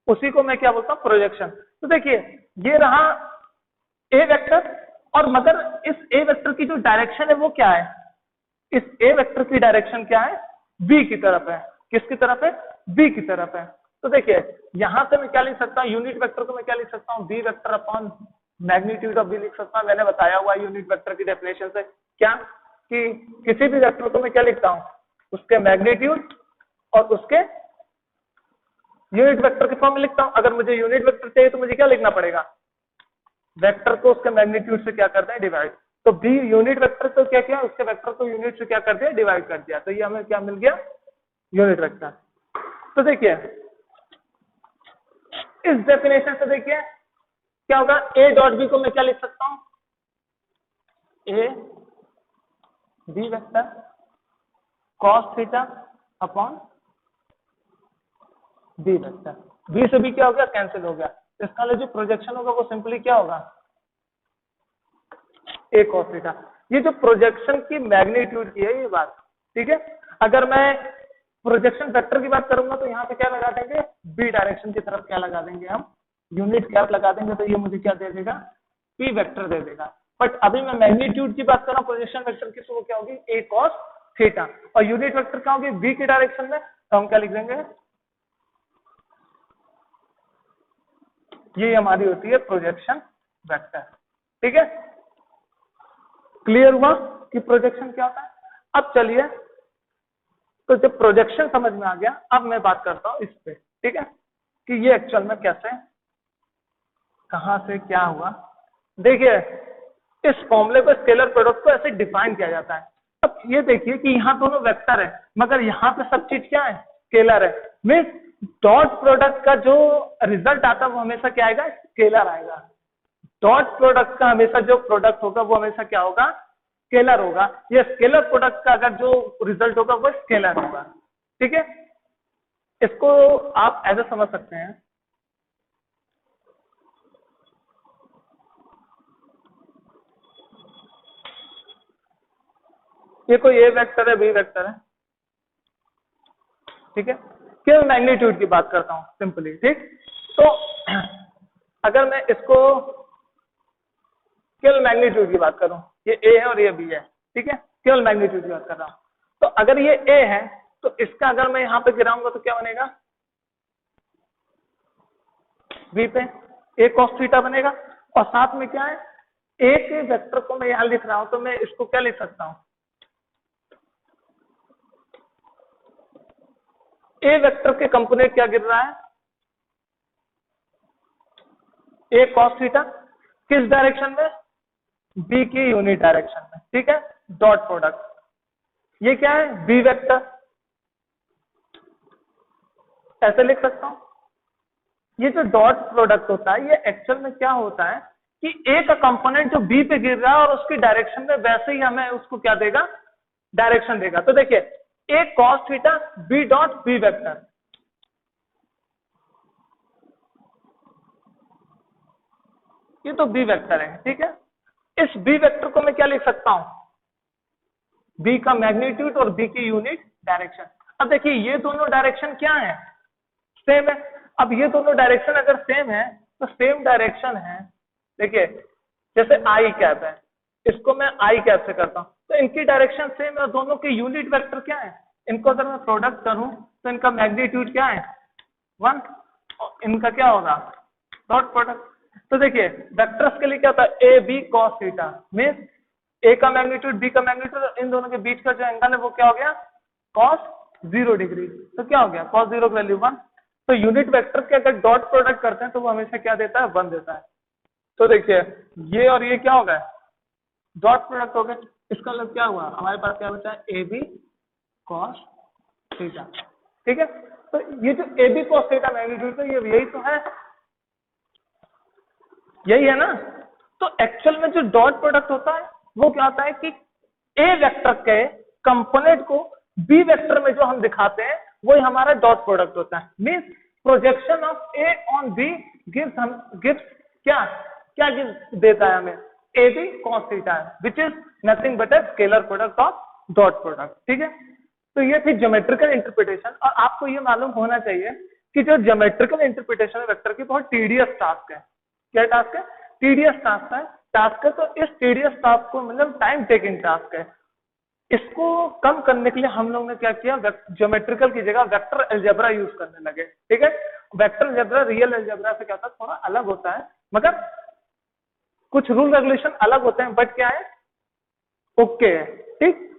उसी को मैं क्या बोलता हूं, प्रोजेक्शन। तो देखिए ये रहा ए वेक्टर, और मगर इस ए वेक्टर की जो डायरेक्शन है वो क्या है, इस ए वेक्टर की डायरेक्शन क्या है, बी की तरफ है। किसकी तरफ है, बी की तरफ है। तो देखिए यहां से मैं क्या लिख सकता हूं, यूनिट वेक्टर को मैं क्या लिख सकता हूं, B vector upon magnitude of B लिख सकता हूं। मैंने बताया हुआ यूनिट वेक्टर की डेफिनेशन से क्या, कि किसी भी वेक्टर को मैं क्या लिखता हूं, उसके मैग्नीट्यूड और उसके यूनिट वेक्टर के फॉर्म में लिखता हूं। अगर मुझे यूनिट वेक्टर चाहिए तो मुझे क्या लिखना पड़ेगा, वेक्टर को उसके मैग्नीट्यूड से क्या करते हैं, डिवाइड। तो बी यूनिट वेक्टर को क्या किया, उसके वेक्टर को यूनिट से क्या कर दिया, डिवाइड कर दिया। तो ये हमें क्या मिल गया, यूनिट वेक्टर। तो देखिए इस डेफिनेशन से देखिए क्या होगा, ए डॉट बी को मैं क्या लिख सकता हूं, A B vector cos theta upon B vector. B से बी क्या हो गया, कैंसिल हो गया। इसका जो प्रोजेक्शन होगा वो सिंपली क्या होगा, ए कॉस थीटा। ये जो प्रोजेक्शन की मैग्नीट्यूड की है ये बात, ठीक है। अगर मैं प्रोजेक्शन वेक्टर की बात करूंगा तो यहाँ पे क्या लगा देंगे, बी डायरेक्शन की तरफ क्या लगा देंगे हम, यूनिट कैप लगा देंगे। तो ये मुझे क्या दे देगा, पी वेक्टर दे देगा। बट अभी मैं मैग्नीट्यूड की बात कर रहा हूँ प्रोजेक्शन वेक्टर की, तो वो क्या होगी, ए कॉस थीटा। और यूनिट वेक्टर क्या होगी, बी की डायरेक्शन में, तो हम क्या लिख देंगे, ये हमारी होती है प्रोजेक्शन वेक्टर। ठीक है, क्लियर हुआ कि प्रोजेक्शन क्या होता है। अब चलिए, तो जब प्रोजेक्शन समझ में आ गया, अब मैं बात करता हूं इस पे, ठीक है, कि ये एक्चुअल में कैसे, कहां से क्या हुआ। देखिए इस फॉर्मूले को, स्केलर प्रोडक्ट को ऐसे डिफाइन किया जाता है। अब ये देखिए कि यहाँ दोनों वेक्टर है, मगर यहाँ पे सब चीज क्या है, स्केलर है। मीन्स डॉट प्रोडक्ट का जो रिजल्ट आता है वो हमेशा क्या आएगा, स्केलर आएगा। डॉट प्रोडक्ट का हमेशा जो प्रोडक्ट होगा वो हमेशा क्या होगा, स्केलर होगा। ये स्केलर प्रोडक्ट का अगर जो रिजल्ट होगा वो स्केलर होगा। ठीक है, इसको आप ऐसे समझ सकते हैं, ये कोई ए वेक्टर है, बी वेक्टर है, ठीक है। केवल मैग्नीट्यूड की बात करता हूं सिंपली, ठीक। तो अगर मैं इसको केवल मैग्नीट्यूड की बात करूं, ये ए है और ये बी है, ठीक है, केवल मैग्नीट्यूड की बात कर रहा हूं। तो अगर ये ए है तो इसका अगर मैं यहां पे गिराऊंगा तो क्या बनेगा, बी पे ए कॉस थीटा बनेगा। और साथ में क्या है, ए के वेक्टर को मैं यहां लिख रहा हूं, तो मैं इसको क्या लिख सकता हूं, ए वेक्टर के कंपोनेंट क्या गिर रहा है, ए कॉस थीटा, किस डायरेक्शन में, बी की यूनिट डायरेक्शन में, ठीक है। डॉट प्रोडक्ट ये क्या है, बी वेक्टर, ऐसे लिख सकता हूं। ये जो डॉट प्रोडक्ट होता है ये एक्चुअल में क्या होता है कि ए का कंपोनेंट जो बी पे गिर रहा है और उसकी डायरेक्शन में वैसे ही हमें उसको क्या देगा, डायरेक्शन देगा। तो देखिए A cos theta B dot B vector, ये तो बी वेक्टर है, ठीक है। इस बी वेक्टर को मैं क्या लिख सकता हूं, बी का मैग्नीट्यूड और बी की यूनिट डायरेक्शन। अब देखिए ये दोनों डायरेक्शन क्या है, सेम है। अब ये दोनों डायरेक्शन अगर सेम है तो सेम डायरेक्शन है, देखिए जैसे आई कैप है, इसको मैं आई कैप से करता हूं, तो इनकी डायरेक्शन सेम है और दोनों के यूनिट वेक्टर क्या है। इनको अगर मैं प्रोडक्ट करूं तो इनका मैग्नीट्यूड क्या है, 1, और इनका क्या होगा, डॉट प्रोडक्ट। तो देखिए वेक्टर्स के लिए क्या होता है, A B cos theta, means A का मैग्नीट्यूड बी का मैग्नीट्यूड, इन दोनों के बीच का जो एंगल है वो क्या हो गया, कॉस 0 डिग्री। तो क्या हो गया, कॉस 0 की वैल्यू 1। तो यूनिट वेक्टर के अगर डॉट प्रोडक्ट करते हैं तो वो हमेशा क्या देता है, 1 देता है। तो देखिए ये और ये क्या हो गया, डॉट प्रोडक्ट हो गया। इसका मतलब क्या हुआ, हमारे पास क्या बचा है, ए बी कॉस थीटा, ठीक है। तो ये जो A B cos theta magnitude है, ये यही तो है, यही है ना। तो एक्चुअल में जो डॉट प्रोडक्ट होता है वो क्या होता है कि ए वेक्टर के कंपोनेंट को बी वेक्टर में जो हम दिखाते हैं वही हमारा डॉट प्रोडक्ट होता है। Means projection of A on B gives क्या क्या देता है हमें, A B cos theta, which is nothing but a scalar product of dot product, ठीक है। तो ये थी ज्योमेट्रिकल इंटरप्रिटेशन। और आपको ये मालूम होना चाहिए कि जो ज्योमेट्रिकल इंटरप्रिटेशन वेक्टर की बहुत टीडियस टास्क है। क्या टास्क है, टीडीएस टास्क है। तो इस टीडीएस टास्क को मतलब टाइम टेकिंग टास्क है, इसको कम करने के लिए हम लोग ने क्या किया, ज्योमेट्रिकल की जगह वेक्टर अलजेब्रा यूज करने लगे, ठीक है। वेक्टर अलजेब्रा रियल अलजेब्रा से क्या होता है, थोड़ा अलग होता है, मगर कुछ रूल रेगुलेशन अलग होते हैं, बट क्या है, ओके है, ठीक।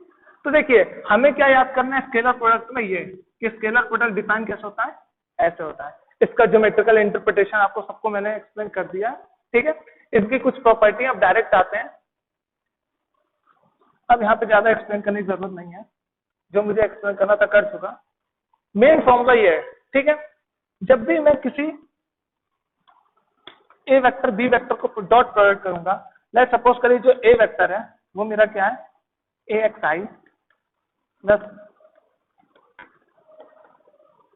तो देखिए हमें क्या याद करना है स्केलर प्रोडक्ट में, ये कि स्केलर प्रोडक्ट डिफाइन कैसे होता है, ऐसे होता है। इसका ज्योमेट्रिकल इंटरप्रिटेशन आपको सबको मैंने एक्सप्लेन कर दिया, ठीक है। इनकी कुछ प्रॉपर्टी अब डायरेक्ट आते हैं। अब यहाँ पे ज्यादा एक्सप्लेन करने की जरूरत नहीं है, जो मुझे एक्सप्लेन करना था कर चुका। मेन फॉर्मूला ये है, ठीक है। जब भी मैं किसी ए वेक्टर बी वेक्टर को डॉट प्रोडक्ट करूंगा, लेट्स सपोज करिए जो ए वेक्टर है वो मेरा क्या है, A X I plus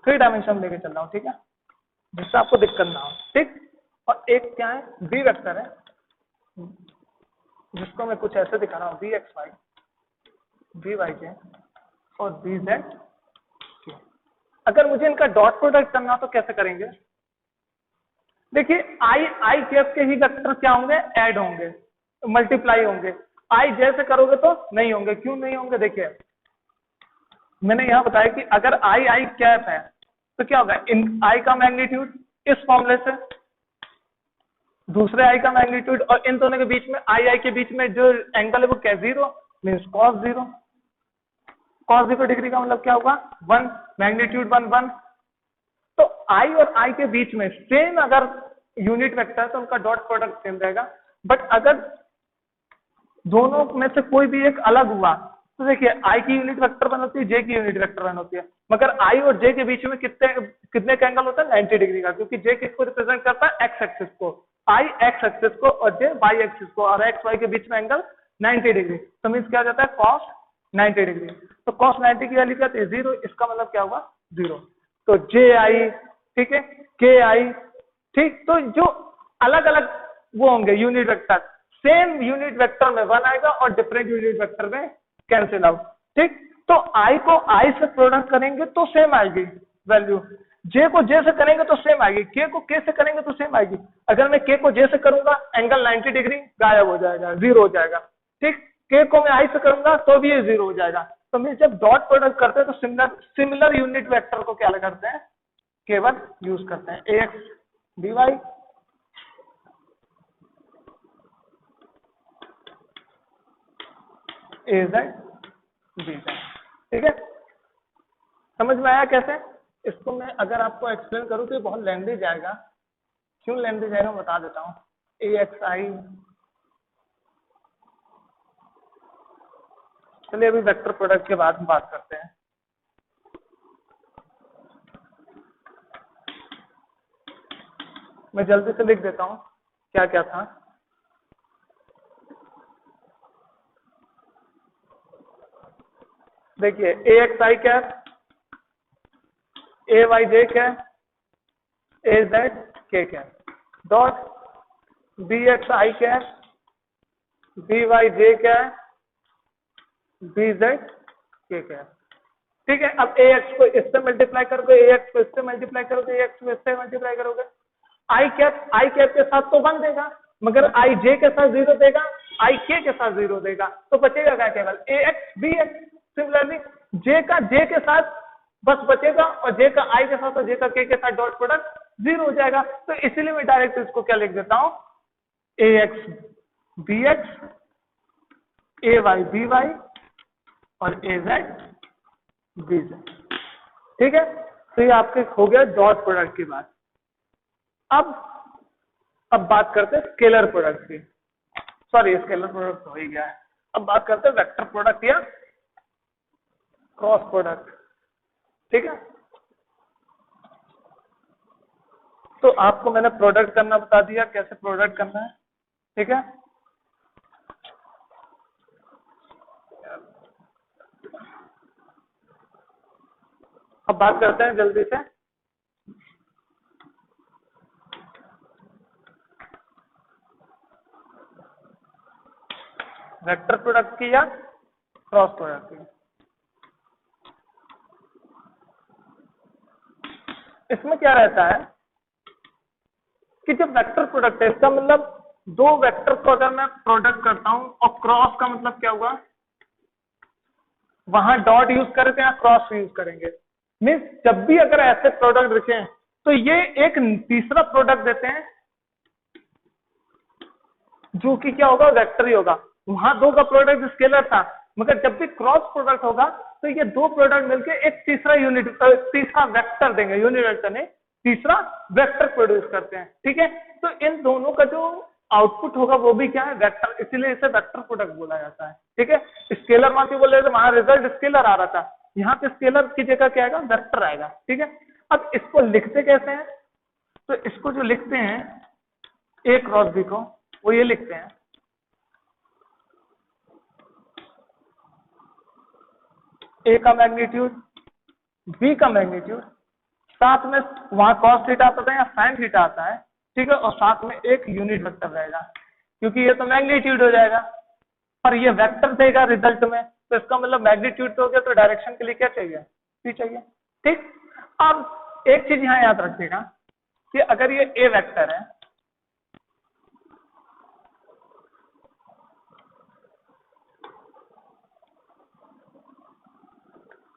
3 dimension लेके चल रहा हूँ, ठीक है, जिससे आपको दिक्कत ना हो, ठीक। और एक क्या है बी वेक्टर है, जिसको मैं कुछ ऐसे दिखा रहा हूँ, B X Y B Y के और बी जेड के। अगर मुझे इनका डॉट प्रोडक्ट करना हो तो कैसे करेंगे? देखिए आई केस के ही वेक्टर क्या होंगे, ऐड होंगे, मल्टीप्लाई होंगे। आई जैसे करोगे तो नहीं होंगे। क्यों नहीं होंगे? देखिए मैंने यहां बताया कि अगर आई कैप है तो क्या होगा, इन आई का मैग्नीट्यूड इस फॉर्मूले से, दूसरे आई का मैग्नीट्यूड, और इन दोनों के बीच में आई के बीच में जो एंगल है वो क्या, 0 मीन्स cos 0। cos 0 डिग्री का मतलब क्या होगा, 1, मैग्नीट्यूड 1 1। तो आई और आई के बीच में सेम अगर यूनिट वेक्टर है तो उनका डॉट प्रोडक्ट सेम रहेगा। बट अगर दोनों में से कोई भी एक अलग हुआ तो देखिए आई की यूनिट वेक्टर वन होती है, जे की यूनिट वेक्टर वन होती है, मगर आई और जे के बीच में कितने का एंगल होता है, 90 डिग्री का, क्योंकि जे किसको रिप्रेजेंट करता है, एक्स एक्सिस को, आई एक्स एक्सिस को और जे वाई एक्सिस को, और एक्स वाई के बीच में एंगल 90 डिग्री। तो मीन्स क्या हो जाता है, cos 90 डिग्री। तो cos 90 की वैल्यू क्या है, 0, इसका मतलब क्या होगा, 0। तो जे आई, ठीक है, के आई, ठीक। तो जो अलग अलग वो होंगे unit vector, same unit vector में 1 आएगा और डिफरेंट यूनिट वेक्टर में कैंसिल आउट, ठीक। तो आई को आई से प्रोडक्ट करेंगे तो सेम आएगी वैल्यू, जे को जे से करेंगे तो सेम आएगी, के को के से करेंगे तो सेम आएगी। अगर मैं के को जे से करूंगा एंगल 90 डिग्री गायब हो जाएगा, 0 हो जाएगा, ठीक। के को मैं आई से करूंगा तो भी ये 0 हो जाएगा। तो मैं जब डॉट प्रोडक्ट करते हैं तो सिमिलर यूनिट वेक्टर को क्या करते हैं, केवल यूज करते हैं, ए एक्स बी वाई ए जेड बी जेड, ठीक है। समझ में आया कैसे? इसको मैं अगर आपको एक्सप्लेन करूं तो ये बहुत लेंदी जाएगा। क्यों लेंदी जाएगा मैं बता देता हूं। ए एक्स आई, चलिए अभी वेक्टर प्रोडक्ट के बाद में बात करते हैं। मैं जल्दी से लिख देता हूं क्या क्या था। देखिए ए एक्स आई क्या, ए वाई जे क्या, ए जेड के क्या, डॉट बी एक्स आई क्या, बी वाई जे क्या, बी जेड के क्या, ठीक है। अब ए एक्स को इससे मल्टीप्लाई करोगे, ए एक्स को इससे मल्टीप्लाई करोगे, ए एक्स को इससे मल्टीप्लाई करोगे, आई कैप के साथ तो 1 देगा, मगर आई जे के साथ 0 देगा, आई के साथ 0 देगा, तो बचेगा क्या, केवल ए एक्स बी एक्स। सिमिलरली जे का जे के साथ बस बचेगा, और जे का आई के साथ और जे का के साथ डॉट प्रोडक्ट 0 हो जाएगा। तो इसीलिए मैं डायरेक्ट इसको क्या लिख देता हूं, ए एक्स बी एक्स, ए वाई बी वाई और ए जेड बी जेड, ठीक है। तो ये आपके हो गया डॉट प्रोडक्ट की बात। अब बात करते हैं स्केलर प्रोडक्ट की। सॉरी स्केलर प्रोडक्ट हो ही गया है। अब बात करते हैं वेक्टर प्रोडक्ट या क्रॉस प्रोडक्ट, ठीक है। तो आपको मैंने प्रोडक्ट करना बता दिया, कैसे प्रोडक्ट करना है, ठीक है। अब बात करते हैं जल्दी से वेक्टर प्रोडक्ट की या क्रॉस प्रोडक्ट की। इसमें क्या रहता है कि जब वेक्टर प्रोडक्ट है, इसका मतलब दो वेक्टर को अगर मैं प्रोडक्ट करता हूं, और क्रॉस का मतलब क्या हुआ, वहां डॉट यूज करते हैं या क्रॉस यूज करेंगे। मीन्स जब भी अगर ऐसे प्रोडक्ट लिखे तो ये एक तीसरा प्रोडक्ट देते हैं जो कि क्या होगा, वेक्टर ही होगा। वहां दो का प्रोडक्ट स्केलर था, मगर जब भी क्रॉस प्रोडक्ट होगा तो ये दो प्रोडक्ट मिलकर एक तीसरा वेक्टर देंगे, यूनिट वेक्टर नहीं, तीसरा वेक्टर प्रोड्यूस करते हैं, ठीक है। तो इन दोनों का जो आउटपुट होगा वो भी क्या है, वेक्टर, इसीलिए इसे वेक्टर प्रोडक्ट बोला जाता है। ठीक है, स्केलर मान के बोले तो वहां रिजल्ट स्केलर आ रहा था, यहाँ पे स्केलर की जगह क्या आएगा, वेक्टर आएगा। ठीक है, अब इसको लिखते कैसे हैं, तो इसको जो लिखते हैं ए क्रॉस बी को, वो ये लिखते हैं ए का मैग्नीट्यूड, बी का मैग्नीट्यूड, साथ में वहां कॉस थीटा आता है या साइन थीटा आता है। ठीक है, और साथ में एक यूनिट वेक्टर रहेगा, क्योंकि ये तो मैग्नीट्यूड हो जाएगा और ये वेक्टर देगा रिजल्ट में, तो इसका मतलब मैग्नीट्यूड तो हो गया, तो डायरेक्शन के लिए क्या चाहिए, सी चाहिए। ठीक, अब एक चीज यहाँ याद रखिएगा कि अगर ये ए वेक्टर है,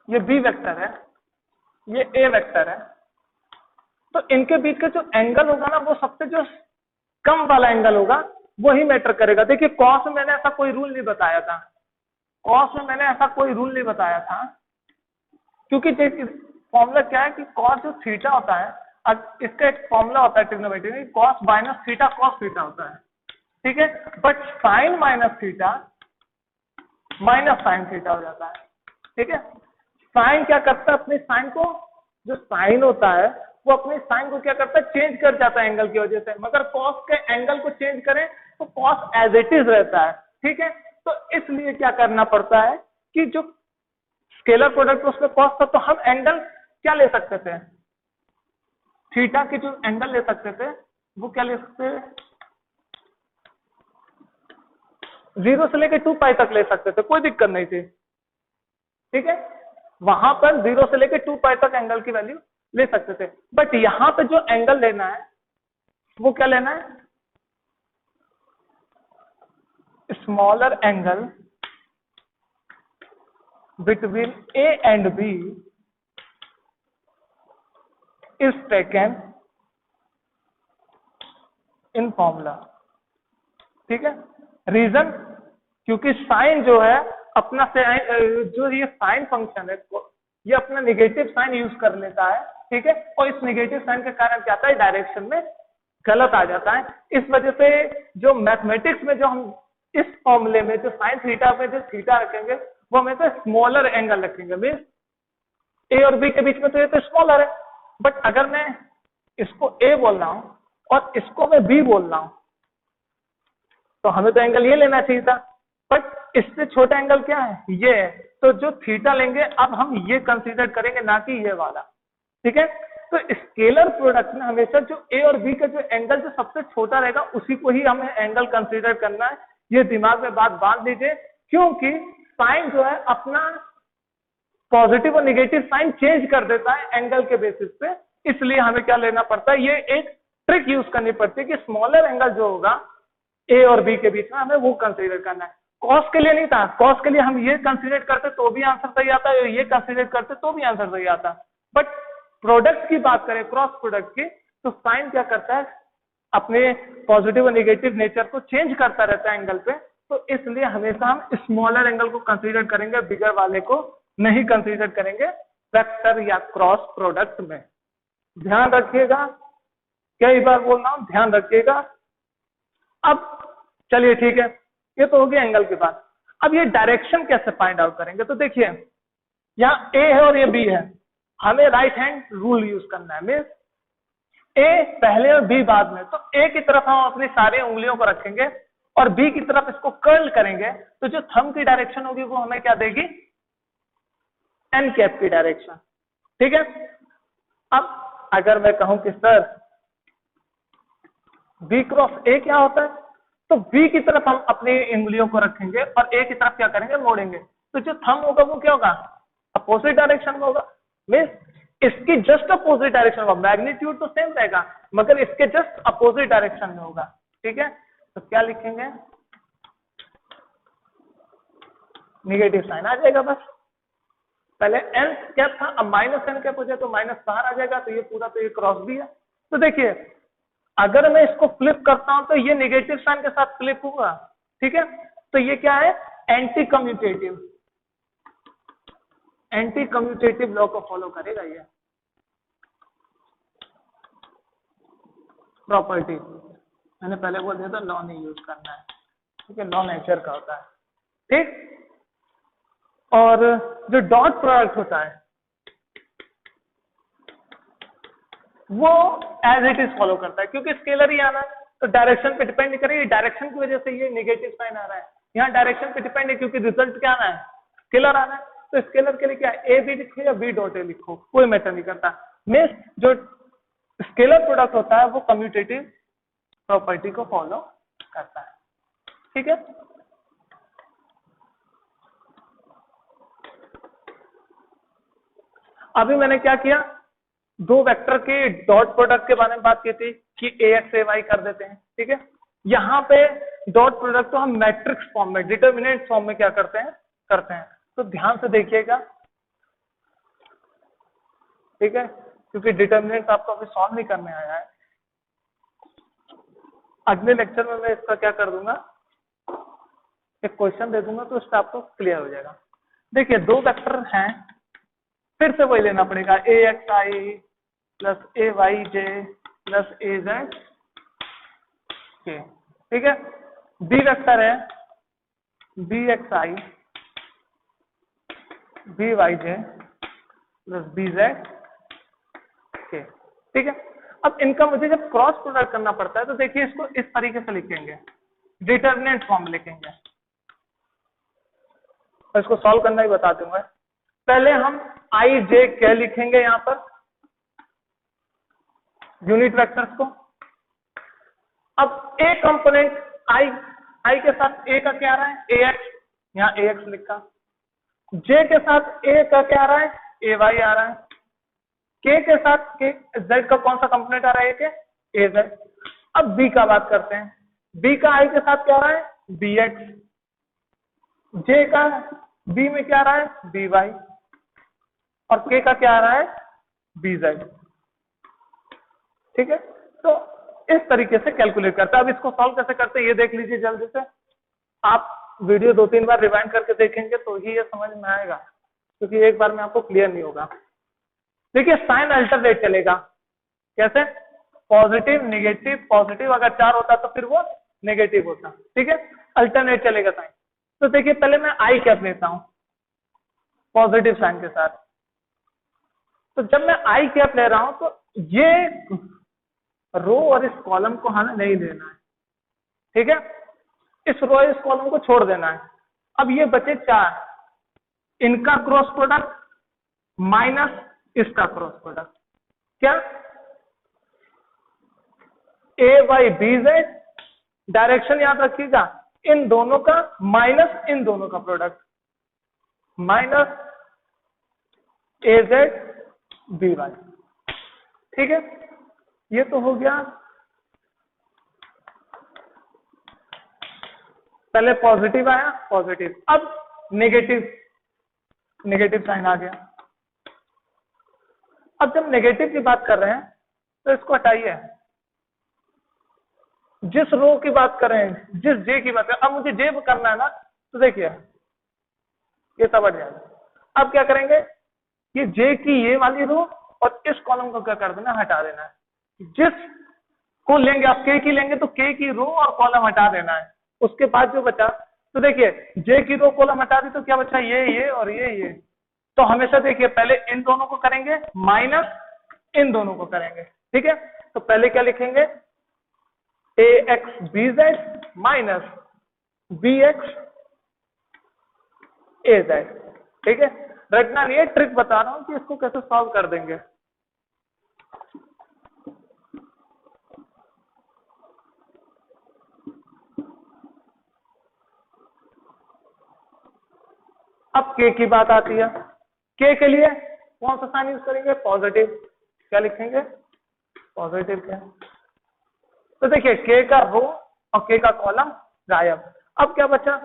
ये बी वेक्टर है, ये ए वेक्टर है, तो इनके बीच का जो एंगल होगा ना, वो सबसे जो कम वाला एंगल होगा वही मैटर करेगा। देखिए कॉस में मैंने ऐसा कोई रूल नहीं बताया था, कॉस में मैंने ऐसा कोई रूल नहीं बताया था, क्योंकि फॉर्मूला क्या है कि कॉस जो थीटा होता है, अब इसका एक फॉर्मूला होता है ट्रिग्नोमेट्री में, cos minus theta cos theta होता है। ठीक है, but sine minus theta minus sine theta हो जाता है। ठीक है, साइन क्या करता है, अपने साइन को, जो साइन होता है वो अपने साइन को क्या करता है, चेंज कर जाता है एंगल की वजह से, मगर कॉस के एंगल को चेंज करें तो कॉस एज इट इज रहता है। ठीक है, तो इसलिए क्या करना पड़ता है कि जो स्केलर प्रोडक्ट उसमें कॉस था, तो हम एंगल क्या ले सकते थे, थीटा के जो एंगल ले सकते थे वो क्या ले सकते थे, 0 से लेकर 2 पाई तक ले सकते थे, कोई दिक्कत नहीं थी। ठीक है, वहां पर 0 से लेकर 2 पाई तक एंगल की वैल्यू ले सकते थे, बट यहां पे जो एंगल लेना है वो क्या लेना है, smaller angle between A and B is taken in formula. ठीक है, रीजन, क्योंकि साइन जो है अपना से जो ये साइन फंक्शन है ये अपना निगेटिव साइन यूज कर लेता है। ठीक है, और इस निगेटिव साइन के कारण क्या आता है, डायरेक्शन में गलत आ जाता है। इस वजह से जो मैथमेटिक्स में जो हम इस फॉर्मूले में जो साइन थीटा पे जो थीटा रखेंगे वो हमेशा स्मॉलर एंगल रखेंगे, मीन्स ए और बी के बीच में तो ये तो स्मॉलर है, बट अगर मैं इसको ए बोल रहा हूं और इसको मैं बी बोल रहा हूं तो हमें तो एंगल ये लेना चाहिए था, बट इससे छोटा एंगल क्या है, ये है, तो जो थीटा लेंगे अब हम ये कंसीडर करेंगे, ना कि ये वाला। ठीक है, तो स्केलर प्रोडक्ट में हमेशा जो ए और बी का जो एंगल जो सबसे छोटा रहेगा उसी को ही हमें एंगल कंसीडर करना है। ये दिमाग में बात बांध लीजिए, क्योंकि साइन जो है अपना पॉजिटिव और निगेटिव साइन चेंज कर देता है एंगल के बेसिस पे, इसलिए हमें क्या लेना पड़ता है, ये एक ट्रिक यूज करनी पड़ती है कि स्मॉलर एंगल जो होगा ए और बी के बीच में हमें वो कंसीडर करना है। कॉस के लिए नहीं था, कॉस के लिए हम ये कंसीडर करते तो भी आंसर सही आता है, ये कंसीडर करते तो भी आंसर सही आता, बट प्रोडक्ट की बात करें, क्रॉस प्रोडक्ट की, तो साइन क्या करता है, अपने पॉजिटिव और नेगेटिव नेचर को चेंज करता रहता है एंगल पे, तो इसलिए हमेशा हम स्मॉलर एंगल को कंसीडर करेंगे, बिगर वाले को नहीं कंसीडर करेंगे वेक्टर या क्रॉस प्रोडक्ट में। ध्यान रखिएगा, कई बार बोल रहा हूं, ध्यान रखिएगा। अब चलिए ठीक है, ये तो हो गया एंगल की बात। अब ये डायरेक्शन कैसे फाइंड आउट करेंगे, तो देखिए यहाँ ए है और ये बी है, हमें राइट हैंड रूल यूज करना है, मीन्स ए पहले और बी बाद में। तो ए की तरफ हम अपनी सारी उंगलियों को रखेंगे और बी की तरफ इसको कर्ल करेंगे, तो जो थंब की डायरेक्शन होगी वो हमें क्या देगी, एन कैप की डायरेक्शन। ठीक है, अब अगर मैं कहूं कि सर बी क्रॉस ए क्या होता है, तो बी की तरफ हम अपनी उंगलियों को रखेंगे और ए की तरफ क्या करेंगे, मोड़ेंगे, तो जो थंब होगा वो क्या होगा, अपोजिट डायरेक्शन में होगा, मीन्स इसकी जस्ट अपोजिट डायरेक्शन होगा, मैग्नीट्यूड तो सेम रहेगा मगर इसके जस्ट अपोजिट डायरेक्शन में होगा। ठीक है, तो क्या लिखेंगे, निगेटिव साइन आ जाएगा, बस पहले एन कैप था, अब माइनस एन कैप हो जाए तो माइनस बाहर आ जाएगा, तो ये पूरा तो ये क्रॉस भी है। तो देखिए अगर मैं इसको फ्लिप करता हूं तो ये निगेटिव साइन के साथ फ्लिप होगा। ठीक है, तो ये क्या है, anti commutative, anti commutative law को फॉलो करेगा ये प्रॉपर्टी। मैंने पहले बोल दिया था लॉ नहीं यूज करना है, ठीक है, लॉ नेचर का होता है, ठीक। और जो डॉट प्रोडक्ट होता है वो एज इट इज फॉलो करता है, क्योंकि स्केलर ही आना है तो डायरेक्शन पे डिपेंड नहीं करेगी, डायरेक्शन की वजह से ये नेगेटिव साइन आ रहा है, यहाँ डायरेक्शन पे डिपेंड है क्योंकि रिजल्ट क्या आना है, स्केलर आना है, तो स्केलर के लिए क्या ए बी लिखो या बी डॉट ए लिखो, कोई मैटर नहीं करता। मींस जो स्केलर प्रोडक्ट होता है वो कम्यूटेटिव प्रॉपर्टी को फॉलो करता है, ठीक है। अभी मैंने क्या किया, दो वेक्टर के डॉट प्रोडक्ट के बारे में बात की थी कि ए एक्स ए वाई कर देते हैं, ठीक है। यहाँ पे डॉट प्रोडक्ट तो हम मैट्रिक्स फॉर्म में, डिटर्मिनेंट फॉर्म में क्या करते हैं, तो ध्यान से देखिएगा, ठीक है, क्योंकि डिटर्मिनेंट आपको अभी सॉल्व नहीं करने आया है। अगले लेक्चर में मैं इसका क्या कर दूंगा, एक क्वेश्चन दे दूंगा तो उसका आपको क्लियर हो जाएगा। देखिए दो वेक्टर हैं, फिर से वही लेना पड़ेगा, ए X I plus A Y J plus A Z के, ठीक है। बी वेक्टर है बी एक्स आई बी वाई जे प्लस बी जेड के, ठीक है। अब इनका मुझे जब क्रॉस प्रोडक्ट करना पड़ता है तो देखिए इसको इस तरीके से लिखेंगे, डिटर्मिनेंट फॉर्म लिखेंगे, और इसको सॉल्व करना ही बता दूंगा। पहले हम आई जे के लिखेंगे यहां पर यूनिट वेक्टर्स को। अब ए कंपोनेंट आई के साथ ए का क्या आ रहा है, ए एक्स, यहाँ ए एक्स लिखा, जे के साथ ए का क्या आ रहा है, ए वाई आ रहा है, के साथ के जेड का कौन सा कंपोनेंट आ रहा है, ए जेड। अब बी का बात करते हैं, बी का आई के साथ क्या आ रहा है, बी एक्स, जे का बी में क्या आ रहा है, बी वाई, और के का क्या आ रहा है, बी जेड, ठीक है। तो इस तरीके से कैलकुलेट करता है। अब इसको सॉल्व कैसे करते हैं ये देख लीजिए जल्दी से, आप वीडियो 2-3 बार रिवाइंड करके देखेंगे तो ही ये समझ में आएगा, क्योंकि एक बार में आपको क्लियर नहीं होगा। देखिए साइन अल्टरनेट चलेगा, कैसे, पॉजिटिव नेगेटिव पॉजिटिव, अगर 4 होता तो फिर वो नेगेटिव होता, ठीक है, अल्टरनेट चलेगा साइन। तो देखिए पहले मैं आई कैप लेता हूं पॉजिटिव साइन के साथ, तो जब मैं आई कैप ले रहा हूं तो ये रो और इस कॉलम को हमें नहीं लेना है, ठीक है, इस रो इस कॉलम को छोड़ देना है। अब ये बचे 4, इनका क्रॉस प्रोडक्ट माइनस इसका क्रॉस प्रोडक्ट, क्या, ए वाई बी जेड, डायरेक्शन याद रखिएगा, इन दोनों का माइनस इन दोनों का प्रोडक्ट, माइनस ए जेड बी वाई, ठीक है। ये तो हो गया, पहले पॉजिटिव आया पॉजिटिव, अब नेगेटिव साइन आ गया। अब जब नेगेटिव की बात कर रहे हैं तो इसको हटाइए, जिस रो की बात कर रहे हैं, जिस जे की बात कर, अब मुझे जे करना है ना, तो देखिए ये सब हट जाएगा। अब क्या करेंगे, ये जे की ये वाली रो और इस कॉलम को क्या कर देना, हटा देना है। जिस को लेंगे आप के की लेंगे तो के की रो और कॉलम हटा देना है, उसके बाद जो बचा, तो देखिए जे की रो कॉलम हटा दी तो क्या बचा, ये और ये। तो हमेशा देखिए पहले इन दोनों को करेंगे माइनस इन दोनों को करेंगे, ठीक है। तो पहले क्या लिखेंगे, A X B Z minus B X A Z, ठीक है। रटना नहीं है, ट्रिक बता रहा हूं कि इसको कैसे सॉल्व कर देंगे। अब के की बात आती है, के के लिए कौन सा साइन यूज करेंगे, पॉजिटिव, क्या लिखेंगे, पॉजिटिव क्या। तो देखिए के का रो और के का कॉलम गायब। अब क्या बचा,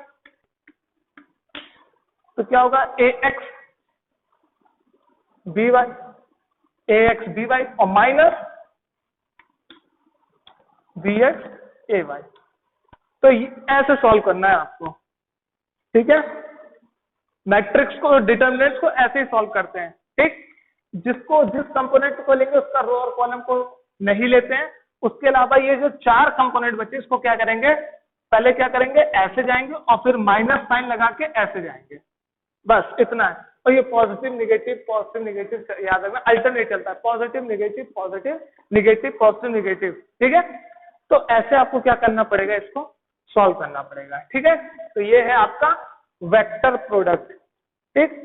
तो क्या होगा, ए एक्स बी वाई, ए एक्स बी वाई और माइनस बी एक्स ए वाई। तो ऐसे सॉल्व करना है आपको, ठीक है। मैट्रिक्स को, डिटर्मिनेंट्स को ऐसे ही सॉल्व करते हैं, ठीक। जिस कंपोनेंट को लेंगे उसका रो और कॉलम को नहीं लेते हैं, उसके अलावा ये जो 4 कंपोनेंट बचे इसको क्या करेंगे, पहले क्या करेंगे ऐसे जाएंगे और फिर माइनस साइन लगा के ऐसे जाएंगे, बस इतना है। और ये पॉजिटिव नेगेटिव याद रखना, अल्टरनेट चलता है, पॉजिटिव नेगेटिव पॉजिटिव नेगेटिव, ठीक है। तो ऐसे आपको क्या करना पड़ेगा, इसको सॉल्व करना पड़ेगा, ठीक है। तो ये है आपका वेक्टर प्रोडक्ट, ठीक।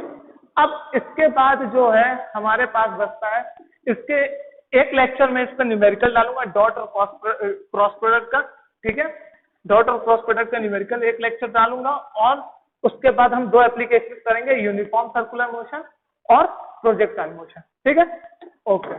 अब इसके बाद जो है हमारे पास बचता है, इसके एक लेक्चर में इस पर न्यूमेरिकल डालूंगा, डॉट और क्रॉस प्रोडक्ट का, ठीक है। डॉट और क्रॉस प्रोडक्ट का न्यूमेरिकल एक लेक्चर डालूंगा, और उसके बाद हम 2 एप्लीकेशन करेंगे, यूनिफॉर्म सर्कुलर मोशन और प्रोजेक्टाइल मोशन, ठीक है। ओके।